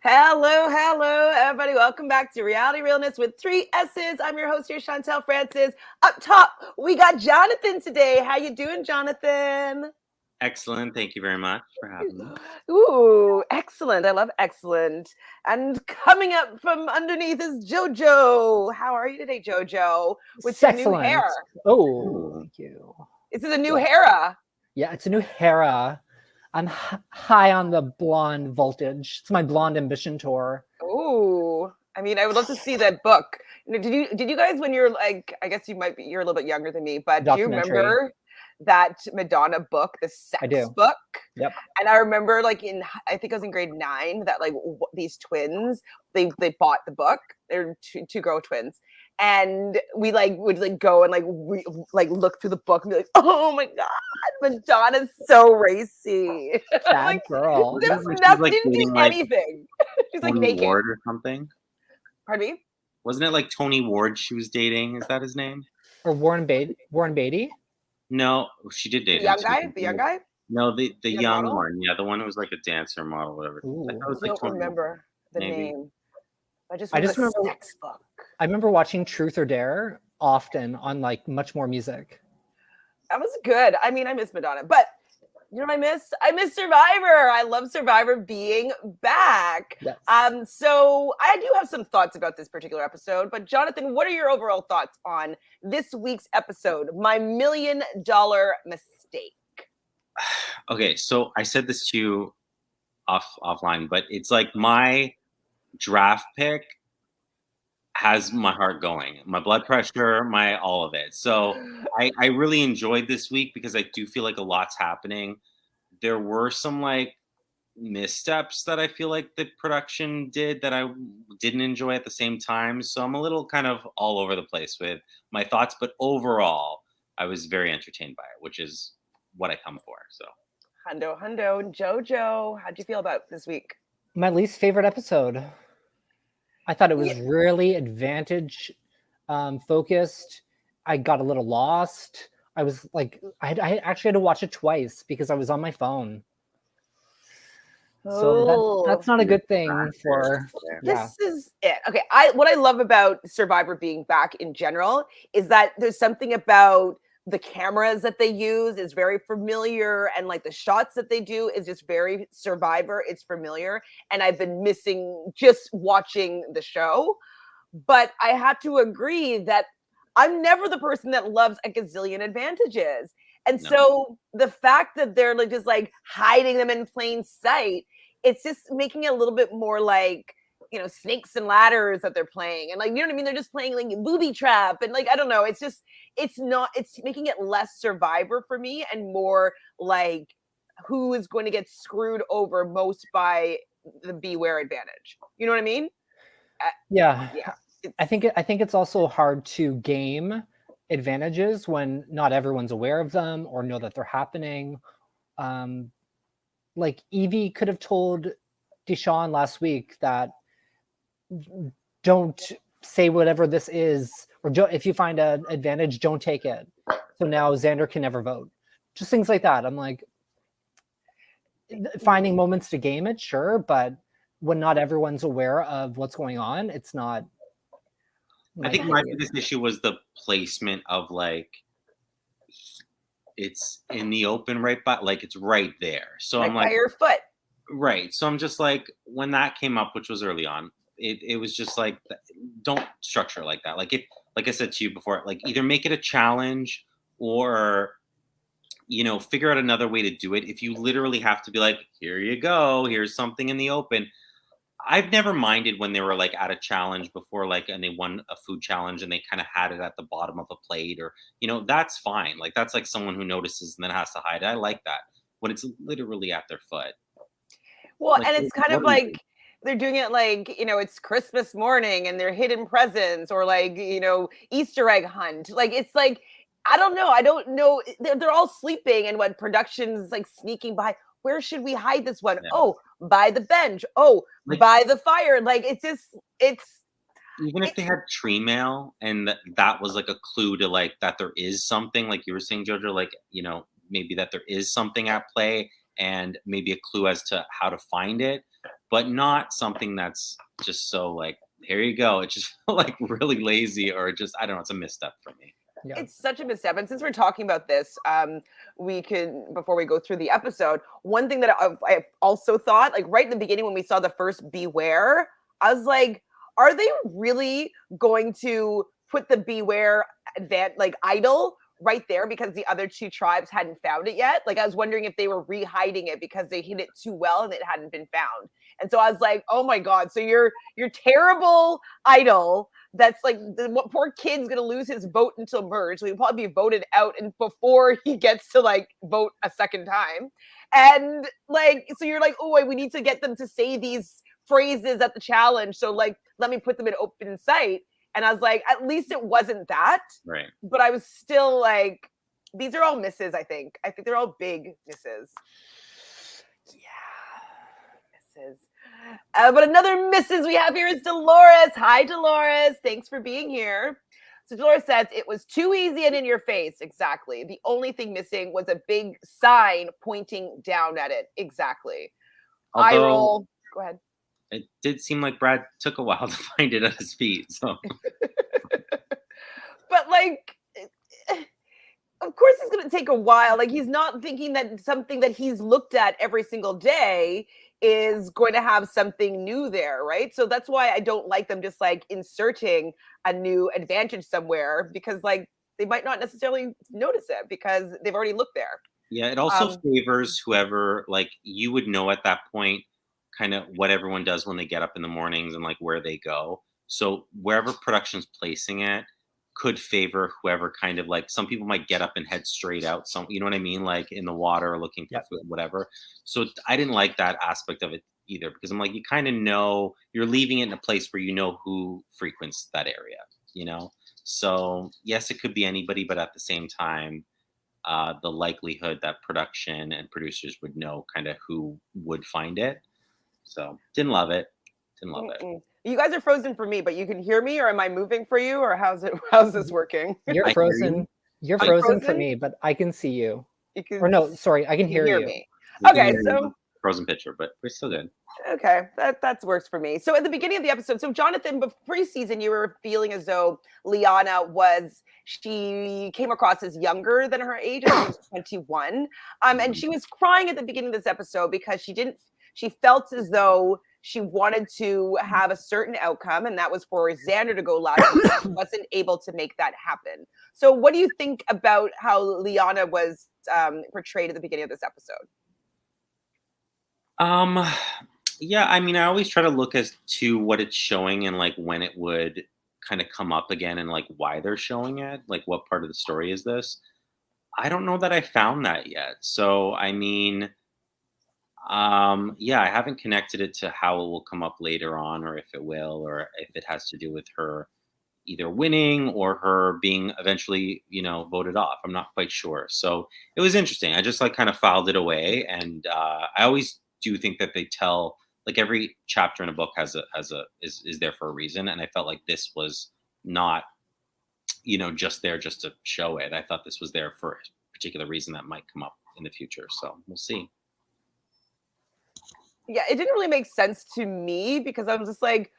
Hello, everybody. Welcome back to Reality Realness with 3 S's. I'm your host here, Chantele Francis. Up top, we got Jonathan today. How you doing, Jonathan? Excellent. Thank you very much for having me. Ooh, excellent. I love excellent. And coming up from underneath is Jojo. How are you today, Jojo? With your new Sexcellent. hair. Oh, thank you. This is a new hair. Yeah, it's a new Hera. I'm high on the blonde voltage. It's my blonde ambition tour. Ooh. I mean, I would love to see that book. Did you guys, when you're like, I guess you're a little bit younger than me, but do you Documentary. remember that Madonna book, the sex I do. book? Yep. And I remember like I think I was in grade 9 that like these twins, they bought the book. They're two girl twins. And we like would like go and like look through the book and be like, oh my God, Madonna's so racy. Bad Like, girl. there was She's nothing, like didn't do dating like anything. She's like Tony naked. Ward or something. Pardon me? Wasn't it like Tony Ward she was dating? Is that his name? Or Warren Beatty? No, she did date The him young guy? too. The young guy? No, the Young young model? one. Yeah, the one who was like a dancer model, whatever. Ooh. I thought it was I like don't Tony remember the maybe. name. I just I remember just remember- the sex book. I remember watching Truth or Dare often on like much more music. That was good. I mean, I miss Madonna, but you know what I miss? I miss Survivor. I love Survivor being back. Yes. So I do have some thoughts about this particular episode, but Jonathan, what are your overall thoughts on this week's episode, My $1 Million Mistake? Okay, so I said this to you offline, but it's like my draft pick has my heart going, my blood pressure, my all of it. So I really enjoyed this week because I do feel like a lot's happening. There were some like missteps that I feel like the production did that I didn't enjoy at the same time. So I'm a little kind of all over the place with my thoughts, but overall, I was very entertained by it, which is what I come for. So Hundo, Jojo, how'd you feel about this week? My least favorite episode. I thought it was really advantage focused. I got a little lost. I was like, I actually had to watch it twice because I was on my phone. So that's not a good thing for. Yeah. This is it. Okay. What I love about Survivor being back in general is that there's something about the cameras that they use is very familiar, and like the shots that they do is just very Survivor. It's familiar, and I've been missing just watching the show. But I have to agree that I'm never the person that loves a gazillion advantages. And so the fact that they're like just like hiding them in plain sight, it's just making it a little bit more like, you know, snakes and ladders that they're playing. And like, you know what I mean? They're just playing like booby trap. And like, I don't know. It's making it less Survivor for me and more like who is going to get screwed over most by the beware advantage. You know what I mean? Yeah. I think it's also hard to game advantages when not everyone's aware of them or know that they're happening. Like Evie could have told Deshawn last week that don't say whatever this is, or if you find an advantage, don't take it. So now Xander can never vote. Just things like that. I'm like, finding moments to game it, sure, but when not everyone's aware of what's going on, it's not. I think my biggest issue was the placement of like it's in the open right by, like it's right there. So like I'm like by your foot. Right. So I'm just like, when that came up, which was early on, it was just like, don't structure it like that. Like like I said to you before, like either make it a challenge or, you know, figure out another way to do it. If you literally have to be like, here you go, here's something in the open. I've never minded when they were like at a challenge before, like, and they won a food challenge and they kind of had it at the bottom of a plate, or, you know, that's fine. Like that's like someone who notices and then has to hide it. I like that when it's literally at their foot. Well, Like, and it's kind of like they're doing it like, you know, it's Christmas morning and they're hidden presents, or like, you know, Easter egg hunt. Like, it's like, I don't know. They're all sleeping, and what production's like sneaking by. Where should we hide this one? Yeah. Oh, by the bench. Oh, like, by the fire. Like, even if they had tree mail and that was like a clue to like that there is something, like you were saying, Jojo, like, you know, maybe that there is something at play and maybe a clue as to how to find it. but not something that's just so like, here you go. It just felt like really lazy, or just, I don't know, it's a misstep for me. Yeah. It's such a misstep. And since we're talking about this, we can, before we go through the episode, one thing that I've also thought, like right in the beginning when we saw the first Beware, I was like, are they really going to put the Beware idol right there because the other two tribes hadn't found it yet? Like I was wondering if they were re-hiding it because they hid it too well and it hadn't been found. And so I was like, oh my God, so your terrible idol that's like what poor kid's gonna lose his vote until merge. So he'll probably be voted out and before he gets to like vote a second time. And like, so you're like, oh, we need to get them to say these phrases at the challenge. So like, let me put them in open sight. And I was like, at least it wasn't that. Right. But I was still like, these are all misses, I think. I think they're all big misses. Yeah. Misses. But another misses we have here is Dolores. Hi, Dolores. Thanks for being here. So Dolores says, it was too easy and in your face. Exactly. The only thing missing was a big sign pointing down at it. Exactly. Eye roll. Go ahead. It did seem like Brad took a while to find it at his feet. So, but like, of course it's going to take a while. Like he's not thinking that something that he's looked at every single day is going to have something new there, right? So that's why I don't like them just like inserting a new advantage somewhere, because like they might not necessarily notice it because they've already looked there. Yeah, it also favors whoever, like you would know at that point kind of what everyone does when they get up in the mornings and like where they go. So wherever production's placing it could favor whoever kind of like, some people might get up and head straight out. Some, you know what I mean? Like in the water looking for food, whatever. So I didn't like that aspect of it either, because I'm like, you kind of know, you're leaving it in a place where you know who frequents that area, you know? So yes, it could be anybody, but at the same time, the likelihood that production and producers would know kind of who would find it. So didn't love it. Didn't love it. You guys are frozen for me, but you can hear me, or am I moving for you, or how's this working? You're frozen. You're frozen for me, but I can see you. Or no, sorry, I can hear you. Me. Okay, so frozen picture, but we're still good. Okay, that works for me. So at the beginning of the episode, so Jonathan, pre-season, you were feeling as though Liana she came across as younger than her age. She was 21, and she was crying at the beginning of this episode because she felt as though she wanted to have a certain outcome, and that was for Xander to go last. She wasn't able to make that happen. So what do you think about how Liana was portrayed at the beginning of this episode? Yeah, I mean, I always try to look as to what it's showing and like when it would kind of come up again and like why they're showing it, like what part of the story is this? I don't know that I found that yet. So, I mean, yeah, I haven't connected it to how it will come up later on, or if it will, or if it has to do with her either winning or her being eventually, voted off. I'm not quite sure. So it was interesting. I just like kind of filed it away. And I always do think that they tell, like every chapter in a book is there for a reason. And I felt like this was not, just there just to show it. I thought this was there for a particular reason that might come up in the future. So we'll see. Yeah, it didn't really make sense to me because I was just like,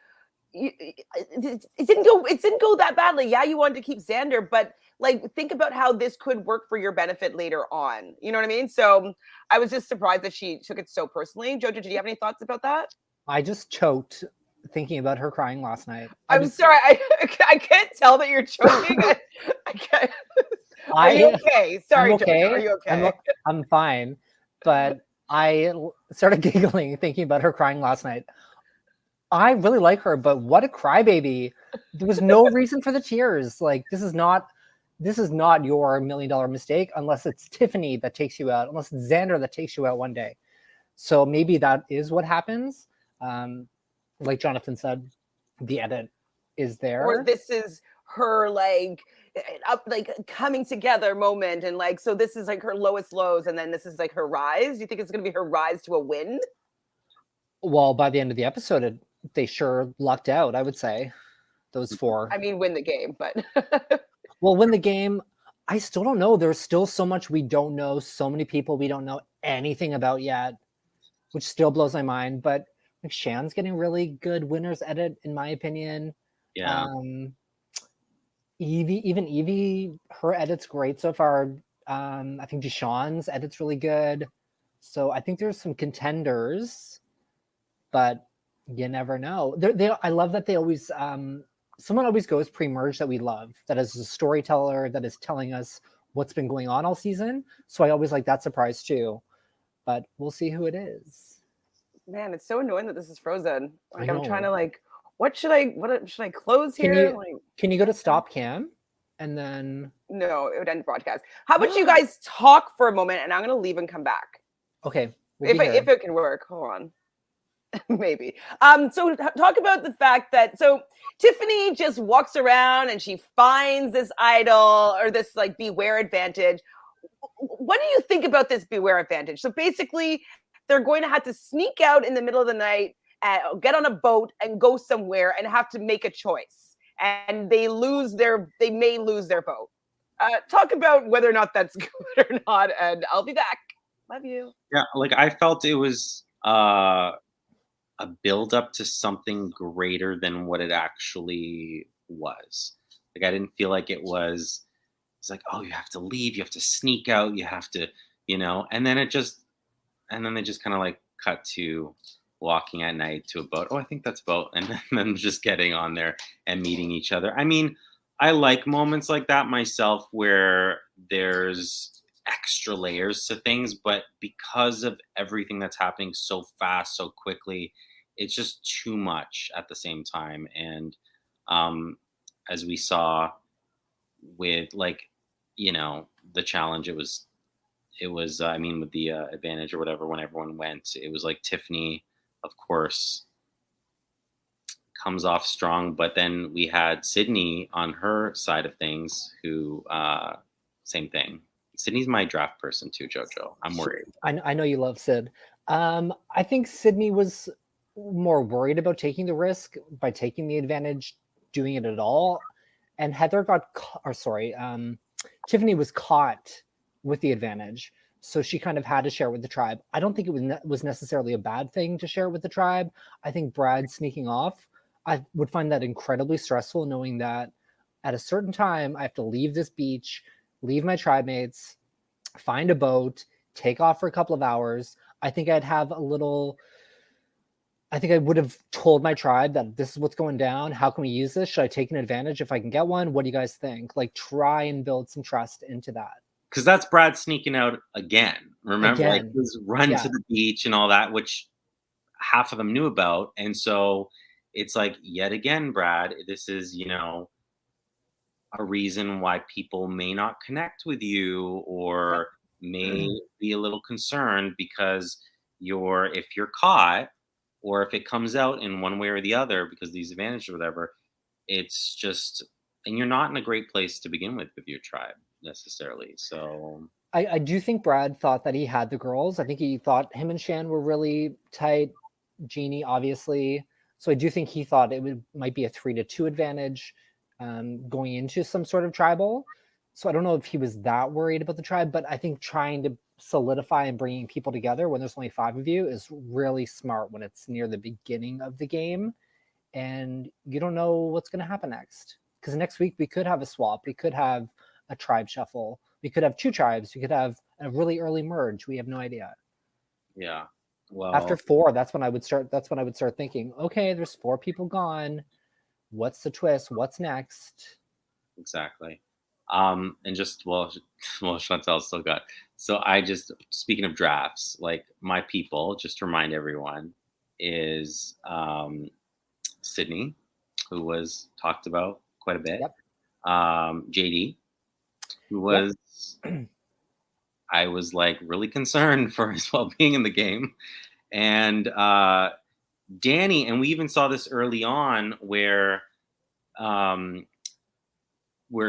it didn't go that badly. Yeah, you wanted to keep Xander, but like think about how this could work for your benefit later on. You know what I mean? So I was just surprised that she took it so personally. Jojo, did you have any thoughts about that? I just choked thinking about her crying last night. I'm sorry, I can't tell that you're choking. I can't. Are you okay? Sorry, I'm okay. Jojo, are you okay? I'm fine, but I started giggling thinking about her crying last night. I really like her, but what a crybaby. There was no reason for the tears. Like, this is not your $1 million mistake unless it's Tiffany that takes you out, unless it's Xander that takes you out one day. So maybe that is what happens. Like Jonathan said, the edit is there. Or this is her like coming together moment, and like, so this is like her lowest lows, and then this is like her rise. You think it's going to be her rise to a win? Well, by the end of the episode, they sure lucked out, I would say. Those four. I mean, win the game, but... Well, win the game, I still don't know. There's still so much we don't know, so many people we don't know anything about yet, which still blows my mind. But Like Shan's getting really good winner's edit, in my opinion. Yeah. Evie, her edit's great so far. I think Deshawn's edit's really good. So I think there's some contenders, but you never know. I love that they always someone always goes pre-merge that we love, that is a storyteller that is telling us what's been going on all season. So I always like that surprise too. But we'll see who it is. Man, it's so annoying that this is frozen. Like I I'm trying to know. like, what should I close here? Like, Can you go to stop cam and then no, it would end the broadcast. How about you guys talk for a moment and I'm gonna leave and come back. okay, we'll If it can work. Hold on. Maybe. So talk about the fact that Tiffany just walks around and she finds this idol or this like beware advantage. What do you think about this beware advantage? So basically, they're going to have to sneak out in the middle of the night and get on a boat and go somewhere and have to make a choice. And they may lose their vote. Talk about whether or not that's good or not, and I'll be back. Love you. Yeah, like I felt it was a build up to something greater than what it actually was. Like I didn't feel like it's like, oh, you have to leave, you have to sneak out, you have to, and then they just kind of like cut to walking at night to a boat. Oh, I think that's a boat. And then just getting on there and meeting each other. I mean, I like moments like that myself where there's extra layers to things, but because of everything that's happening so fast, so quickly, it's just too much at the same time. And as we saw with the challenge, it was I mean, with the advantage or whatever, when everyone went, it was like Tiffany, of course, comes off strong, but then we had Sydney on her side of things who same thing. Sydney's my draft person too, Jojo. I'm worried. I know you love Sid. I think Sydney was more worried about taking the risk by taking the advantage, doing it at all. And Heather Tiffany was caught with the advantage. So she kind of had to share it with the tribe. I don't think it was necessarily a bad thing to share it with the tribe. I think Brad sneaking off, I would find that incredibly stressful, knowing that at a certain time I have to leave this beach, leave my tribe mates, find a boat, take off for a couple of hours. I think I would have told my tribe that this is what's going down. How can we use this? Should I take an advantage if I can get one? What do you guys think? Like, try and build some trust into that. Because that's Brad sneaking out again. Remember, like his run to the beach and all that, which half of them knew about. And so it's like, yet again, Brad, this is, a reason why people may not connect with you or may be a little concerned because if you're caught or if it comes out in one way or the other because of these advantages or whatever, it's just, and you're not in a great place to begin with your tribe necessarily. So I do think Brad thought that he had the girls. I think he thought him and Shan were really tight. Jeannie, obviously. So I do think he thought might be a 3-2 advantage going into some sort of tribal. So I don't know if he was that worried about the tribe, but I think trying to solidify and bringing people together when there's only 5 of you is really smart when it's near the beginning of the game and you don't know what's going to happen next. Because next week we could have a swap. We could have a tribe shuffle. We could have 2 tribes. We could have a really early merge. We have no idea. Yeah. Well, after 4, that's when I would start thinking, okay, there's 4 people gone. What's the twist? What's next? Exactly. And just Chantel's still got. So speaking of drafts, like my people, just to remind everyone, is Sydney, who was talked about quite a bit. Yep. JD, who was I was like really concerned for his well-being in the game. And Danny, and we even saw this early on where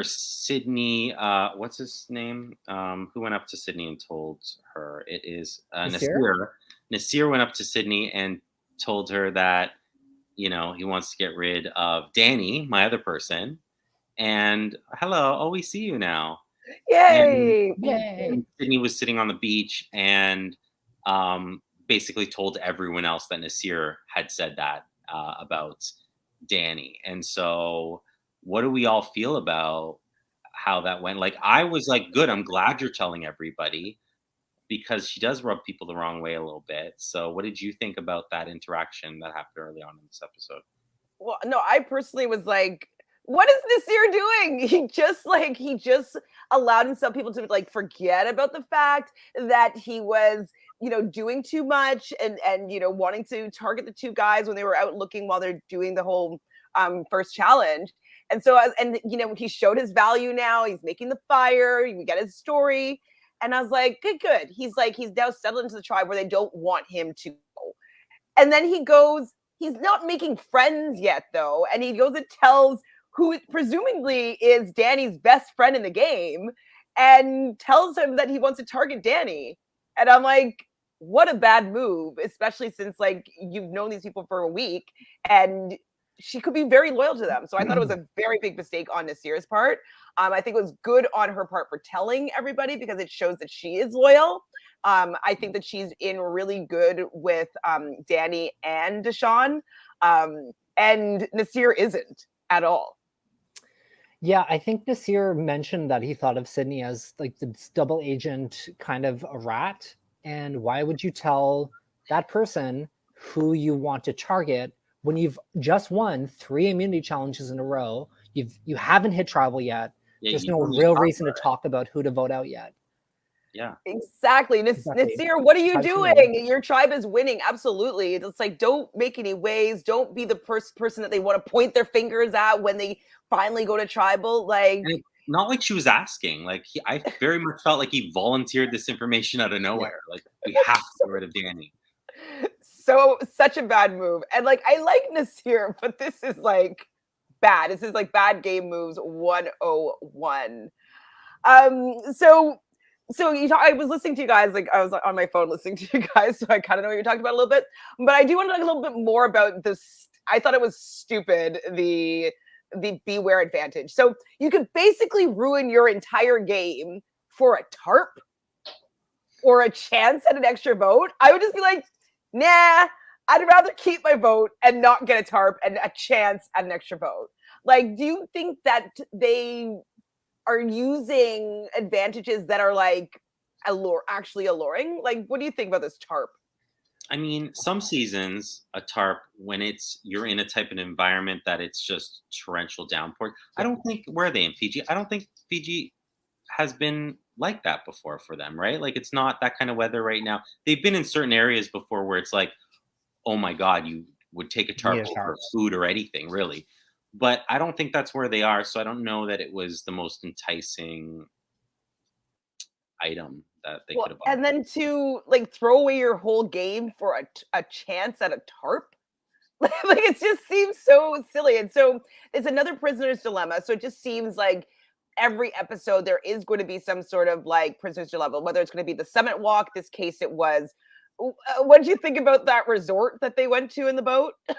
Sydney, what's his name? Who went up to Sydney and told her? It is Nasir. Nasir went up to Sydney and told her that, he wants to get rid of Danny, my other person. And hello, we see you now. Yay! And Sydney was sitting on the beach and basically told everyone else that Nasir had said that about Danny. And so, what do we all feel about how that went? Like, I was like, good, I'm glad you're telling everybody because she does rub people the wrong way a little bit. So, what did you think about that interaction that happened early on in this episode? Well, no, I personally was like, what is Nasir doing? He just allowed himself people to like forget about the fact that he was, doing too much and wanting to target the two guys when they were out looking while they're doing the whole first challenge. And so he showed his value now. He's making the fire. We get his story. And I was like, good. He's now settled into the tribe where they don't want him to go. And then he goes, he's not making friends yet, though. And he goes and tells who presumably is Danny's best friend in the game and tells him that he wants to target Danny. And I'm like, what a bad move, especially since like you've known these people for a week and she could be very loyal to them. So I thought it was a very big mistake on Nasir's part. I think it was good on her part for telling everybody because it shows that she is loyal. I think that she's in really good with Danny and Deshawn, and Nasir isn't at all. Yeah, I think Nasir mentioned that he thought of Sydney as like the double agent kind of a rat. And why would you tell that person who you want to target when you've just won 3 immunity challenges in a row? You haven't hit tribal yet. Yeah, There's no real reason to talk about who to vote out yet. Yeah, exactly. Nasir, what are you doing? Your tribe is winning. Absolutely. It's like, don't make any waves. Don't be the person that they want to point their fingers at when they finally go to tribal. Like, not like she was asking. Like, I very much felt like he volunteered this information out of nowhere. Yeah. Like, we have to get rid of Danny. So such a bad move. And like, I like Nasir, but this is like bad. This is like bad game moves 101. I was listening to you guys, like I was on my phone listening to you guys, so I kind of know what you're talking about a little bit. But I do want to talk a little bit more about this. I thought it was stupid, the beware advantage. So you could basically ruin your entire game for a tarp or a chance at an extra vote. I would just be like, nah, I'd rather keep my vote and not get a tarp and a chance at an extra vote. Like, do you think that they are using advantages that are like actually alluring? Like, what do you think about this tarp? I mean, some seasons a tarp, when you're in a type of environment that it's just torrential downpour. I don't think, where are they in Fiji? I don't think Fiji has been like that before for them, right? Like, it's not that kind of weather right now. They've been in certain areas before where it's like, oh my God, you would take a tarp over food or anything, really. But I don't think that's where they are. So I don't know that it was the most enticing item that they could have bought. And then to like throw away your whole game for a chance at a tarp. Like, it just seems so silly. And so it's another prisoner's dilemma. So it just seems like every episode there is going to be some sort of like prisoner's dilemma, whether it's going to be the summit walk. This case it was. What did you think about that resort that they went to in the boat? It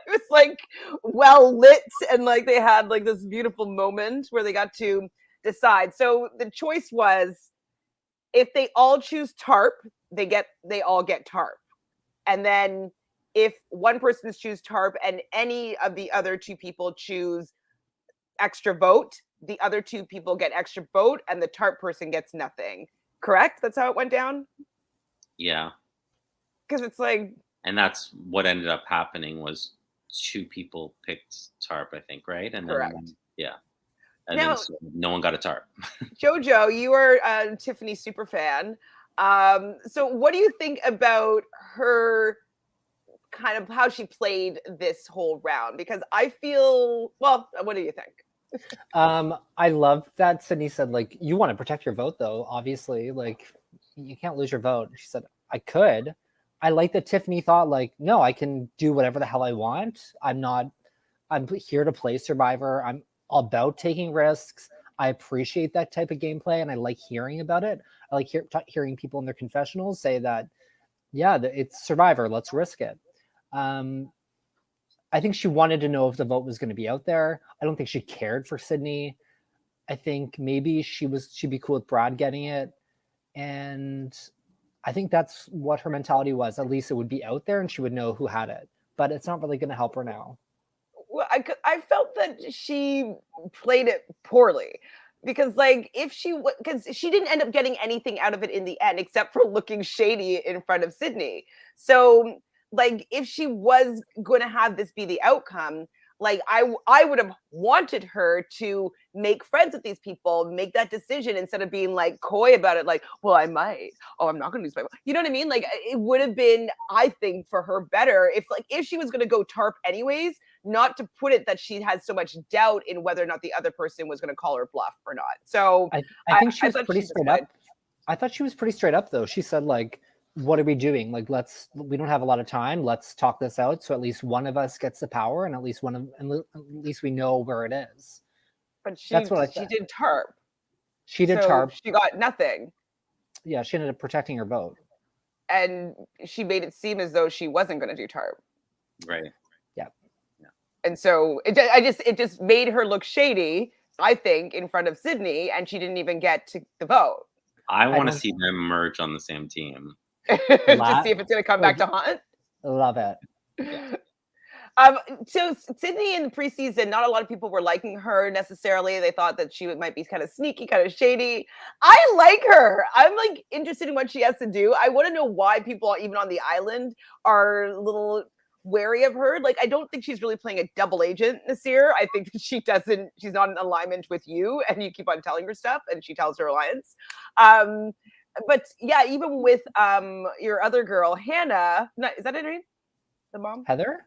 was like well lit and like they had like this beautiful moment where they got to decide. So the choice was, if they all choose tarp, they all get tarp. And then if one person chooses tarp and any of the other two people choose extra vote, the other two people get extra vote and the tarp person gets nothing. Correct? That's how it went down? Yeah. Because it's like... And that's what ended up happening was 2 people picked tarp, I think, right? And correct. Then, yeah. And now, then so no one got a tarp. Jojo, you are a Tiffany super fan. So what do you think about her kind of how she played this whole round? Because I feel, well, what do you think? I love that Sydney said, like, you want to protect your vote, though, obviously. Like, you can't lose your vote. She said, I could. I like that Tiffany thought, like, no, I can do whatever the hell I want. I'm here to play Survivor. I'm about taking risks. I appreciate that type of gameplay, and I like hearing about it. I like hearing people in their confessionals say that, yeah, it's Survivor. Let's risk it. I think she wanted to know if the vote was going to be out there. I don't think she cared for Sydney. I think maybe she'd be cool with Brad getting it. And I think that's what her mentality was. At least it would be out there and she would know who had it. But it's not really going to help her now. Well, I felt that she played it poorly because like if because she didn't end up getting anything out of it in the end except for looking shady in front of Sydney. So like if she was going to have this be the outcome, like I would have wanted her to make friends with these people, make that decision instead of being like coy about it, like, well, I might. Oh, I'm not gonna lose my, you know what I mean? Like it would have been, I think, for her better if she was gonna go tarp anyways, not to put it that she has so much doubt in whether or not the other person was gonna call her bluff or not. So I think she was thought pretty she straight was up. I thought she was pretty straight up though. She said like, what are we doing? Like, we don't have a lot of time. Let's talk this out. So at least one of us gets the power and at least we know where it is. But she did tarp. She did tarp. She got nothing. Yeah, she ended up protecting her vote. And she made it seem as though she wasn't going to do tarp. Right. Yeah. And so it just made her look shady, I think, in front of Sydney, and she didn't even get to the vote. I want to see them merge on the same team. To see if it's going to come back to haunt. Love it. Yeah. So Sydney in the preseason, not a lot of people were liking her necessarily. They thought that she might be kind of sneaky, kind of shady. I like her. I'm like interested in what she has to do. I want to know why people, even on the island, are a little wary of her. Like, I don't think she's really playing a double agent this year. I think that she's not in alignment with you, and you keep on telling her stuff, and she tells her alliance. But yeah, even with your other girl, Hannah, is that her name? The mom? Heather,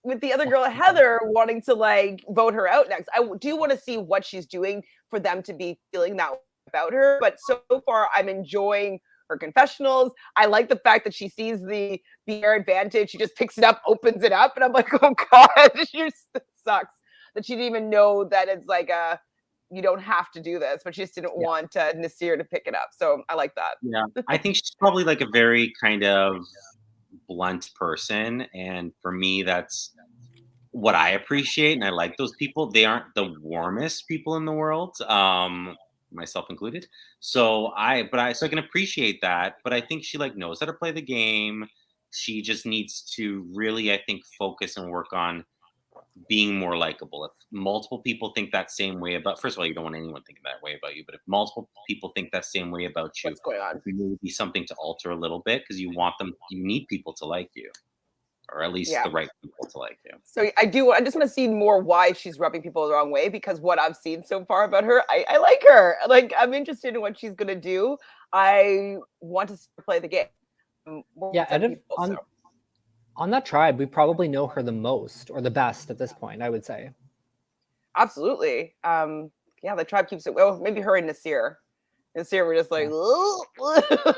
with the other girl, Heather, wanting to like vote her out next. I do want to see what she's doing for them to be feeling that about her. But so far, I'm enjoying her confessionals. I like the fact that she sees the beer advantage. She just picks it up, opens it up. And I'm like, oh God, she sucks that she didn't even know that it's like you don't have to do this, but she just didn't want Nasir to pick it up. So I like that. Yeah. I think she's probably like a very kind of blunt person. And for me, that's what I appreciate. And I like those people. They aren't the warmest people in the world. Myself included. So I can appreciate that, but I think she like knows how to play the game. She just needs to really, I think, focus and work on being more likable. If multiple people think that same way about, first of all, you don't want anyone thinking that way about you, but if multiple people think that same way about you, what's going on? it may be something to alter a little bit because you need people to like you. Or at least the right people to like you. So I just want to see more why she's rubbing people the wrong way, because what I've seen so far about her, I like her. Like, I'm interested in what she's going to do. I want to play the game. On that tribe, we probably know her the most or the best at this point, I would say. Absolutely. The tribe keeps it. Well, maybe her and Nasir. Nasir were just like,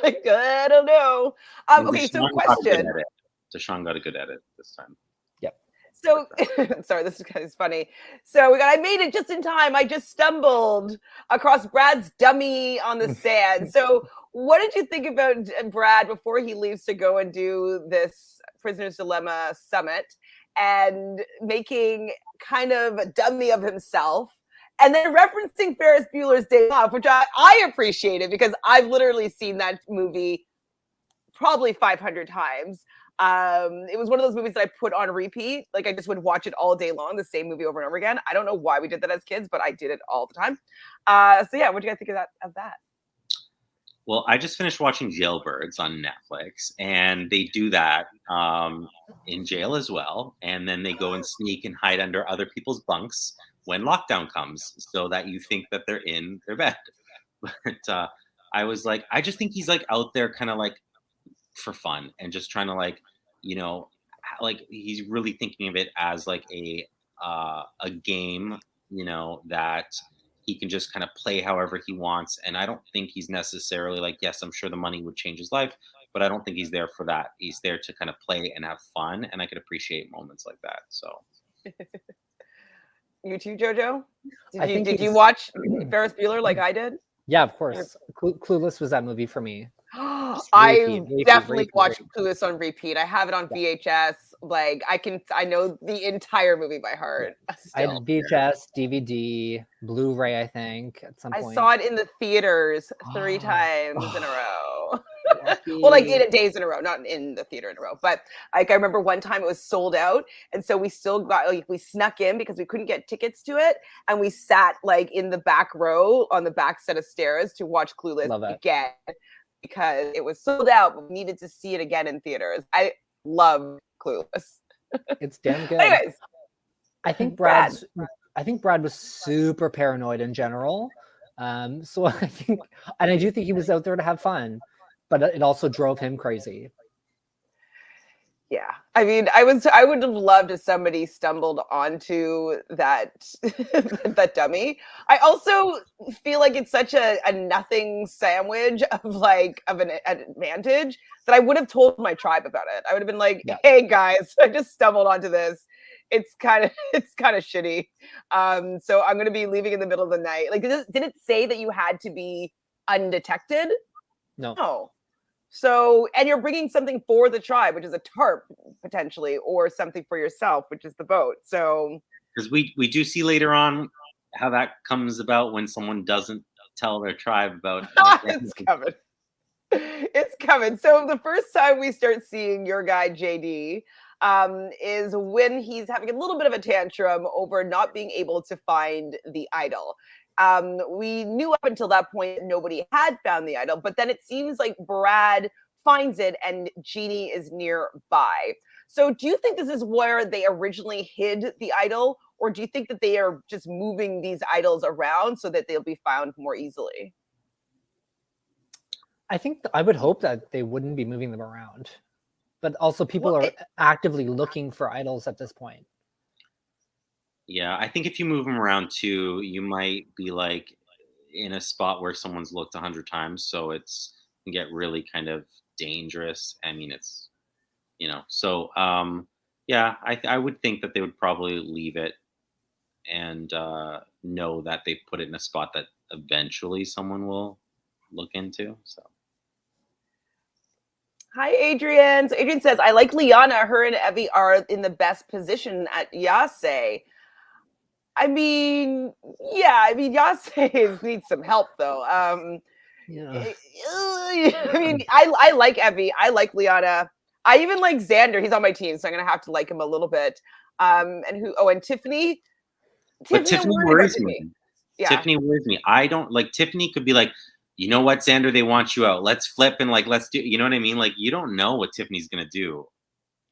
like I don't know. Okay, so question. Deshaun got a good edit this time. Yep. So, sorry, this is kind of funny. So I made it just in time. I just stumbled across Brad's dummy on the sand. So what did you think about Brad before he leaves to go and do this Prisoner's Dilemma summit and making kind of a dummy of himself? And then referencing Ferris Bueller's Day Off, which I appreciated because I've literally seen that movie probably 500 times. It was one of those movies that I put on repeat. Like I just would watch it all day long, the same movie over and over again. I don't know why we did that as kids, but I did it all the time. So yeah, what do you guys think of that? Well, I just finished watching Jailbirds on Netflix, and they do that in jail as well. And then they go and sneak and hide under other people's bunks when lockdown comes, so that you think that they're in their bed. But I was like, I just think he's like out there, kind of like for fun and just trying to like, like he's really thinking of it as like a game, that he can just kind of play however he wants. And I don't think he's necessarily like, yes, I'm sure the money would change his life, but I don't think he's there for that. He's there to kind of play and have fun. And I could appreciate moments like that. So you too, Jojo? Did you watch Ferris Bueller like I did? Yeah, of course. Clueless was that movie for me. I definitely watched Clueless on repeat. I have it on VHS. Like I know the entire movie by heart. I had Still. VHS, DVD, Blu-ray, I think, at some I point. saw it in the theaters 3 times in a row. Lucky. Well, like in days in a row, not in the theater in a row. But like I remember one time it was sold out, and so we still got we snuck in because we couldn't get tickets to it, and we sat like in the back row on the back set of stairs to watch Clueless again because it was sold out, but we needed to see it again in theaters. I love Clueless. It's damn good. Anyways, I think Brad was super paranoid in general. So I think, and I do think he was out there to have fun, but it also drove him crazy. Yeah. I mean, I would have loved if somebody stumbled onto that that dummy. I also feel like it's such a nothing sandwich of an advantage that I would have told my tribe about it. I would have been like, hey guys, I just stumbled onto this. It's kind of shitty. So I'm gonna be leaving in the middle of the night. Like, did it say that you had to be undetected? No. So, and you're bringing something for the tribe, which is a tarp potentially, or something for yourself, which is the boat. So, because we do see later on how that comes about when someone doesn't tell their tribe about. It's coming. It's coming. So the first time we start seeing your guy JD is when he's having a little bit of a tantrum over not being able to find the idol. We knew up until that point nobody had found the idol, but then it seems like Brad finds it and Jeannie is nearby. So do you think this is where they originally hid the idol, or do you think that they are just moving these idols around so that they'll be found more easily? I think I would hope that they wouldn't be moving them around, but also people are actively looking for idols at this point. Yeah, I think if you move them around too, you might be like in a spot where someone's looked 100 times, so it's can get really kind of dangerous. I mean, it's so yeah, I would think that they would probably leave it and know that they put it in a spot that eventually someone will look into. So. Hi, Adrian. So Adrian says, I like Liana. Her and Evie are in the best position at Yase. I mean, Yase needs some help, though. I mean, I like Evie. I like Liana. I even like Xander. He's on my team, so I'm going to have to like him a little bit. And Tiffany. But Tiffany worries me. Yeah. Tiffany worries me. I don't like Tiffany could be like, you know what, Xander, they want you out. Let's flip and let's do, you know what I mean? Like, you don't know what Tiffany's going to do.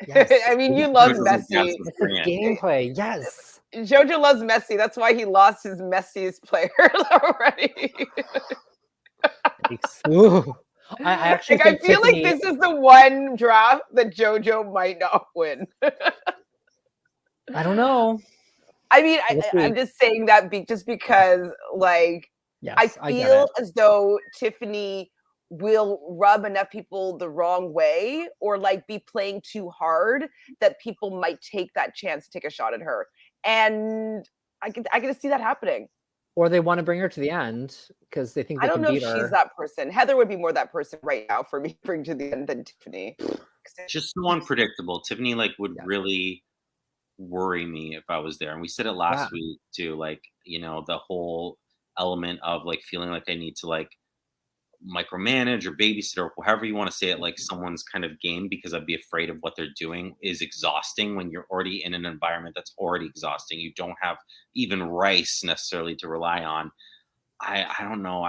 Yes. I mean, you love messy. It's a gameplay. Yes. Jojo loves messy. That's why he lost his messiest players already. I actually I feel like this is the one draft that Jojo might not win. I don't know. I mean, I'm just saying that just because, like, yes, I feel as though Tiffany will rub enough people the wrong way or like be playing too hard that people might take that chance to take a shot at her. And I can see that happening. Or they want to bring her to the end because they think they can beat her. I don't know if she's that person. Heather would be more that person right now for me to bring to the end than Tiffany. Just so unpredictable. Tiffany would really worry me if I was there. And we said it last week too, the whole element of feeling like I need to micromanage or babysit or however you want to say it, someone's kind of game because I'd be afraid of what they're doing is exhausting when you're already in an environment that's already exhausting. You don't have even rice necessarily to rely on. I don't know.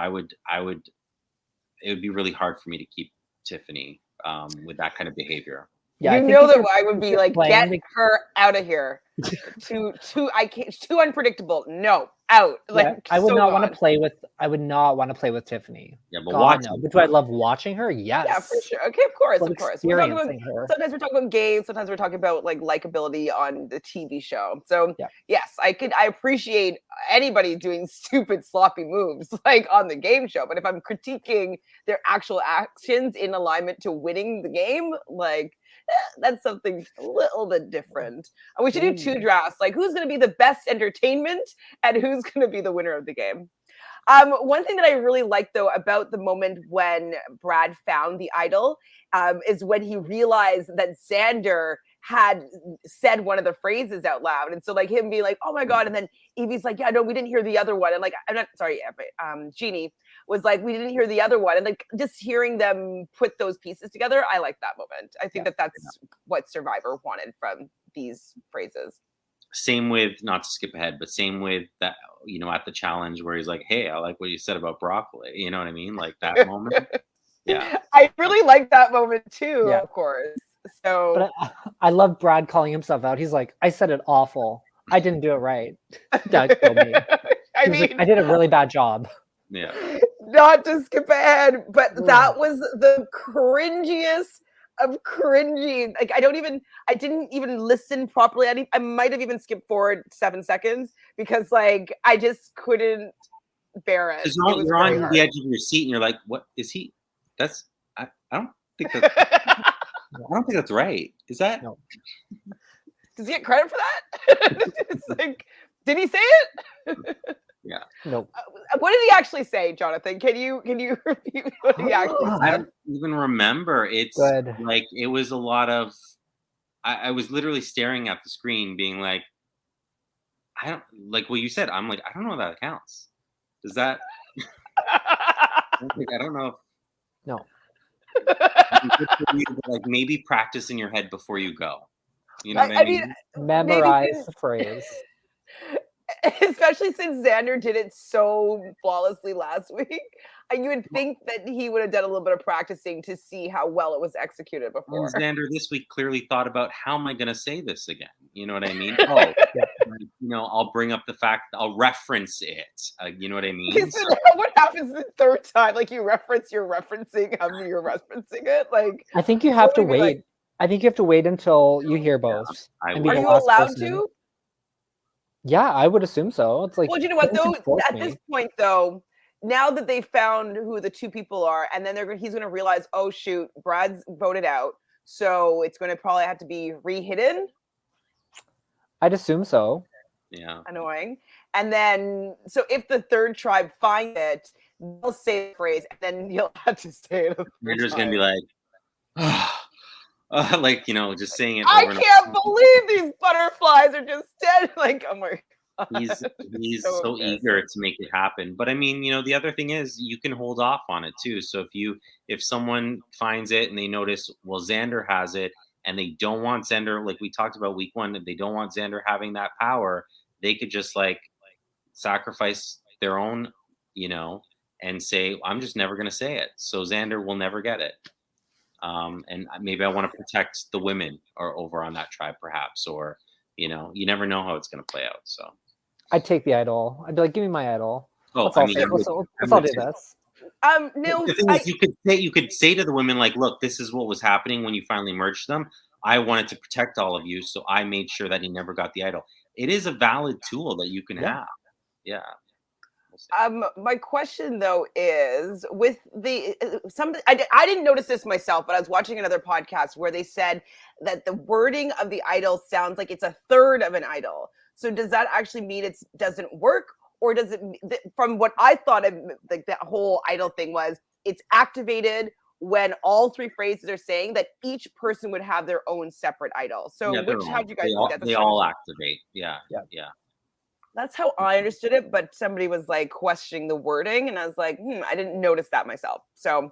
it would be really hard for me to keep Tiffany with that kind of behavior. Yeah, you know that I would be like, get her out of here. Too unpredictable. No, out. I would not want to play with. I would not want to play with Tiffany. Yeah, but watching. No. But do I love watching her? Yes. Yeah, for sure. Okay, of course. Sometimes we're talking about games. Sometimes we're talking about likability on the TV show. So yes, I appreciate anybody doing stupid sloppy moves on the game show. But if I'm critiquing their actual actions in alignment to winning the game, that's something a little bit different. We should do 2 drafts. Who's going to be the best entertainment and who's going to be the winner of the game. One thing that I really like, though, about the moment when Brad found the idol is when he realized that Xander had said one of the phrases out loud. And so like him being like, oh my God. And then Evie's like, yeah, no, we didn't hear the other one. And like, I'm not sorry, Jeannie was like, we didn't hear the other one. And like just hearing them put those pieces together, I like that moment. I think that's what Survivor wanted from these phrases. Same with, not to skip ahead, but same with that, you know, at the challenge where he's like, hey, I like what you said about broccoli. You know what I mean? Like that moment. Yeah. I really like that moment too, of course. So, but I love Brad calling himself out. He's like, I said it awful. I didn't do it right. That killed me. I mean, like, I did a really bad job. Yeah. Not to skip ahead, but that was the cringiest of cringy. Like I didn't even listen properly. I might have even skipped forward 7 seconds because like I just couldn't bear it. Because you're on the edge of your seat and you're like, what is he? That's I don't think that. I don't think that's right. Is that? No. Does he get credit for that? It's like, did he say it? Yeah. No. What did he actually say, Jonathan? Can you repeat what he actually said? I don't even remember. It's good. Like it was a lot of. I was literally staring at the screen, being like, I don't like what you said. I'm like, I don't know if that counts. Does that? I don't know. If, no. Like maybe practice in your head before you go. You know what I mean? Memorize the phrase. Especially since Xander did it so flawlessly last week. You would think that he would have done a little bit of practicing to see how well it was executed before. And Xander this week clearly thought about, how am I going to say this again? You know what I mean? Oh, you know, I'll bring up the fact, I'll reference it. You know what I mean? So what happens the third time? Like you're referencing it. Like I think you have to wait. Like, I think you have to wait until you hear both. Are you allowed to? Yeah, I would assume so. It's like, well, you know what though? At this point, though, now that they found who the two people are, and then he's going to realize, oh shoot, Brad's voted out, so it's going to probably have to be rehidden. I'd assume so. Yeah. Annoying. And then, so if the third tribe finds it, they'll say the phrase, and then you'll have to say it. You're just going to be like, like, you know, just saying it. I can't believe these butterflies are just dead. Like, oh my God. He's so eager to make it happen. But I mean, you know, the other thing is you can hold off on it too. So if someone finds it and they notice, well, Xander has it, and they don't want Xander, like we talked about week 1, if they don't want Xander having that power, they could just like sacrifice their own, you know, and say, I'm just never going to say it. So Xander will never get it. And maybe I want to protect the women or over on that tribe, perhaps, or, you know, you never know how it's going to play out. So I'd take the idol. I'd be like, give me my idol. Oh, let's all do this. No, the thing is, you could say to the women, like, look, this is what was happening when you finally merged them. I wanted to protect all of you, so I made sure that he never got the idol. It is a valid tool that you can have. Yeah. My question though is with the I didn't notice this myself, but I was watching another podcast where they said that the wording of the idol sounds like it's a third of an idol. So does that actually mean it doesn't work, or does it? From what I thought of, like that whole idol thing was, it's activated when all 3 phrases are saying that each person would have their own separate idol. So how do you guys see that? They all activate. Yeah. That's how I understood it, but somebody was like questioning the wording, and I was like, I didn't notice that myself. So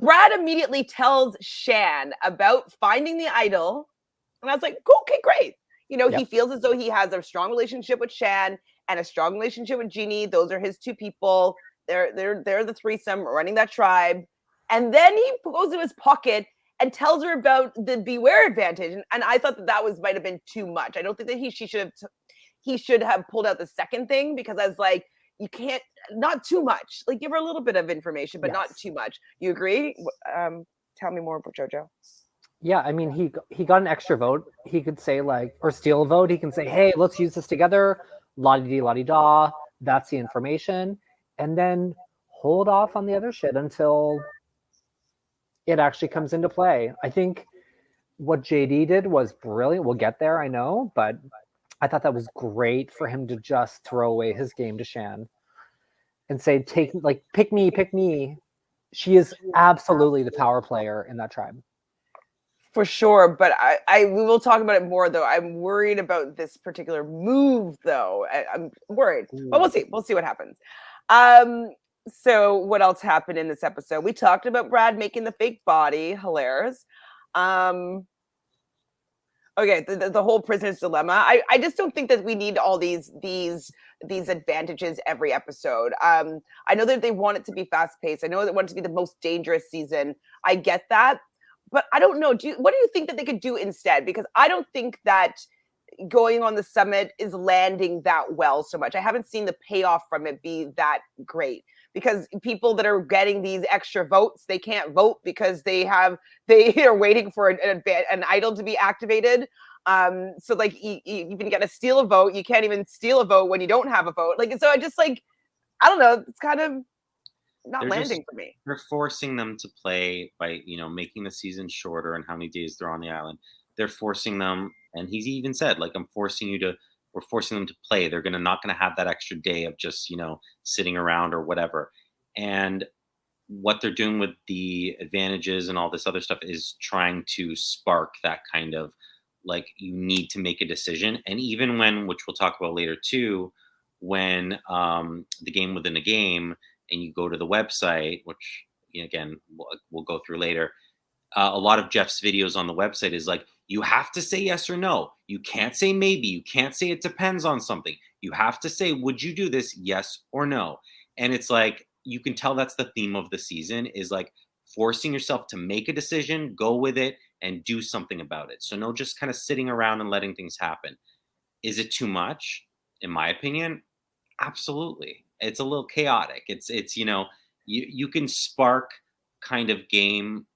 Brad immediately tells Shan about finding the idol, and I was like, cool, okay, great. You know, he feels as though he has a strong relationship with Shan and a strong relationship with Jeannie. Those are his 2 people. They're the threesome running that tribe. And then he goes to his pocket and tells her about the beware advantage, and I thought that might have been too much. I don't think that he should have pulled out the second thing, because I was like, you can't, not too much. Like, give her a little bit of information, but not too much. You agree? Tell me more about Jojo. Yeah, I mean, he got an extra vote. He could say like, or steal a vote. He can say, hey, let's use this together. La-di-di-la-di-da. That's the information. And then hold off on the other shit until it actually comes into play. I think what JD did was brilliant. We'll get there, I know, but I thought that was great for him to just throw away his game to Shan and say, pick me. She is absolutely the power player in that tribe. For sure, but we will talk about it more though. I'm worried about this particular move though. I'm worried, but we'll see. We'll see what happens. So what else happened in this episode? We talked about Brad making the fake body, hilarious. Okay, the whole prisoner's dilemma. I just don't think that we need all these advantages every episode. I know that they want it to be fast paced. I know they want it to be the most dangerous season. I get that, but I don't know. What do you think that they could do instead? Because I don't think that going on the summit is landing that well so much. I haven't seen the payoff from it be that great, because people that are getting these extra votes, they can't vote because they are waiting for an idol to be activated. So like you even got to steal a vote. You can't even steal a vote when you don't have a vote. Like, so I just like, I don't know. It's kind of not landing for me. They're forcing them to play by, making the season shorter and how many days they're on the island. They're forcing them, and he's even said, like, we're forcing them to play. They're not gonna have that extra day of just, sitting around or whatever. And what they're doing with the advantages and all this other stuff is trying to spark that kind of, like, you need to make a decision. And even when, which we'll talk about later too, when the game within a game, and you go to the website, which again we'll go through later. A lot of Jeff's videos on the website is like, you have to say yes or no. You can't say maybe. You can't say it depends on something. You have to say, would you do this? Yes or no. And it's like, you can tell that's the theme of the season, is like forcing yourself to make a decision, go with it, and do something about it. So no just kind of sitting around and letting things happen. Is it too much? In my opinion, absolutely. It's a little chaotic. It's you can spark kind of game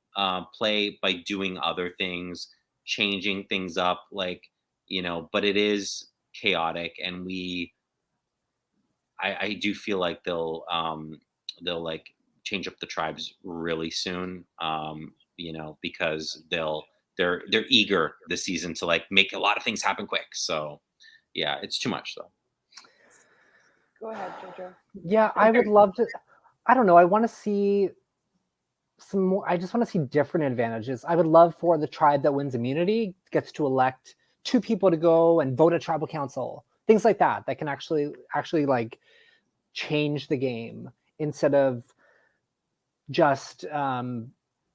play by doing other things, changing things up, like, but it is chaotic. And I do feel like they'll like change up the tribes really soon, because they're eager this season to like make a lot of things happen quick. So yeah, it's too much though. Go ahead, Jojo. Yeah, I would love to. I don't know. I want to see some more. I just want to see different advantages. I would love for the tribe that wins immunity gets to elect 2 people to go and vote at tribal council. Things like that can actually like change the game, instead of just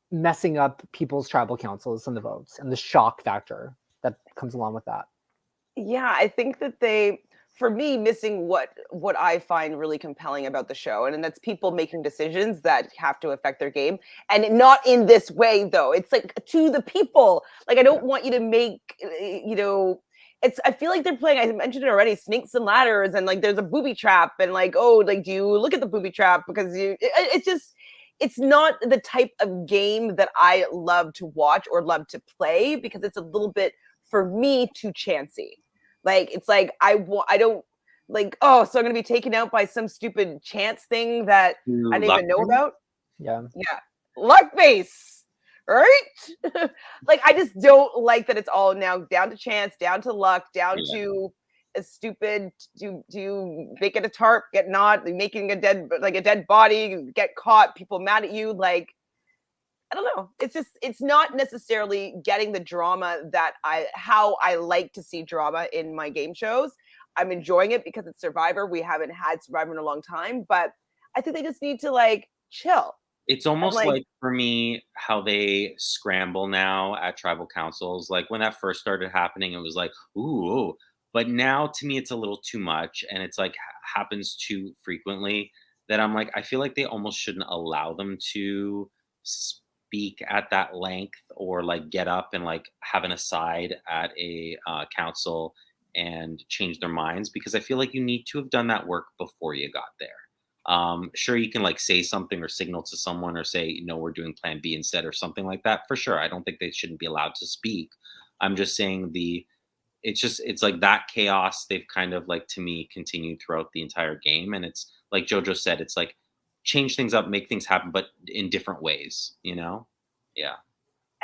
messing up people's tribal councils and the votes and the shock factor that comes along with that. Yeah, I think that for me, missing what I find really compelling about the show, and that's people making decisions that have to affect their game, and not in this way though. It's like to the people. Like, I don't want you to make, I feel like they're playing, I mentioned it already, snakes and ladders, and like there's a booby trap, and like, oh, like, do you look at the booby trap because it's not the type of game that I love to watch or love to play, because it's a little bit, for me, too chancy. Like, it's like, I don't like, oh, so I'm going to be taken out by some stupid chance thing that I didn't even know about. Yeah. Luck base, right? Like, I just don't like that it's all now down to chance, down to luck, down to a stupid, do you make it a tarp, get not, making a dead body, get caught, people mad at you. Like, I don't know. It's not necessarily getting the drama that how I like to see drama in my game shows. I'm enjoying it because it's Survivor. We haven't had Survivor in a long time, but I think they just need to like chill. It's almost like for me, how they scramble now at tribal councils. Like when that first started happening, it was like, ooh, but now to me, it's a little too much. And it's like happens too frequently that I'm like, I feel like they almost shouldn't allow them to speak at that length, or like get up and like have an aside at a council and change their minds, because I feel like you need to have done that work before you got there. Sure, you can like say something or signal to someone or say, no, we're doing plan B instead or something like that. For sure. I don't think they shouldn't be allowed to speak. I'm just saying it's like that chaos they've kind of like, to me, continued throughout the entire game. And it's like Jojo said, it's like change things up, make things happen, but in different ways, Yeah.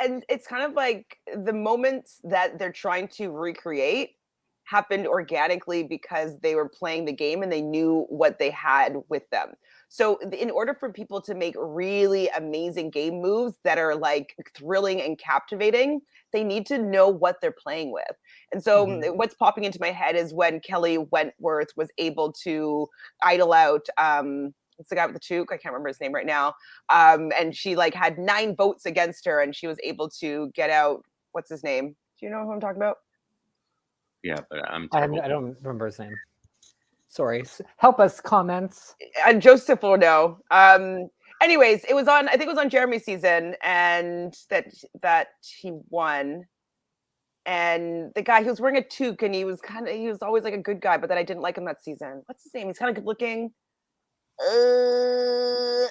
And it's kind of like the moments that they're trying to recreate happened organically because they were playing the game and they knew what they had with them. So in order for people to make really amazing game moves that are like thrilling and captivating, they need to know what they're playing with. And so what's popping into my head is when Kelly Wentworth was able to idle out it's the guy with the toque. I can't remember his name right now. And she like had 9 votes against her, and she was able to get out. What's his name? Do you know who I'm talking about? Yeah, but I don't remember his name. Sorry. Help us, comments. Joseph will know. Anyways, it was on. I think it was on Jeremy's season, and that he won. And the guy, he was wearing a toque, and he was always like a good guy, but then I didn't like him that season. What's his name? He's kind of good looking.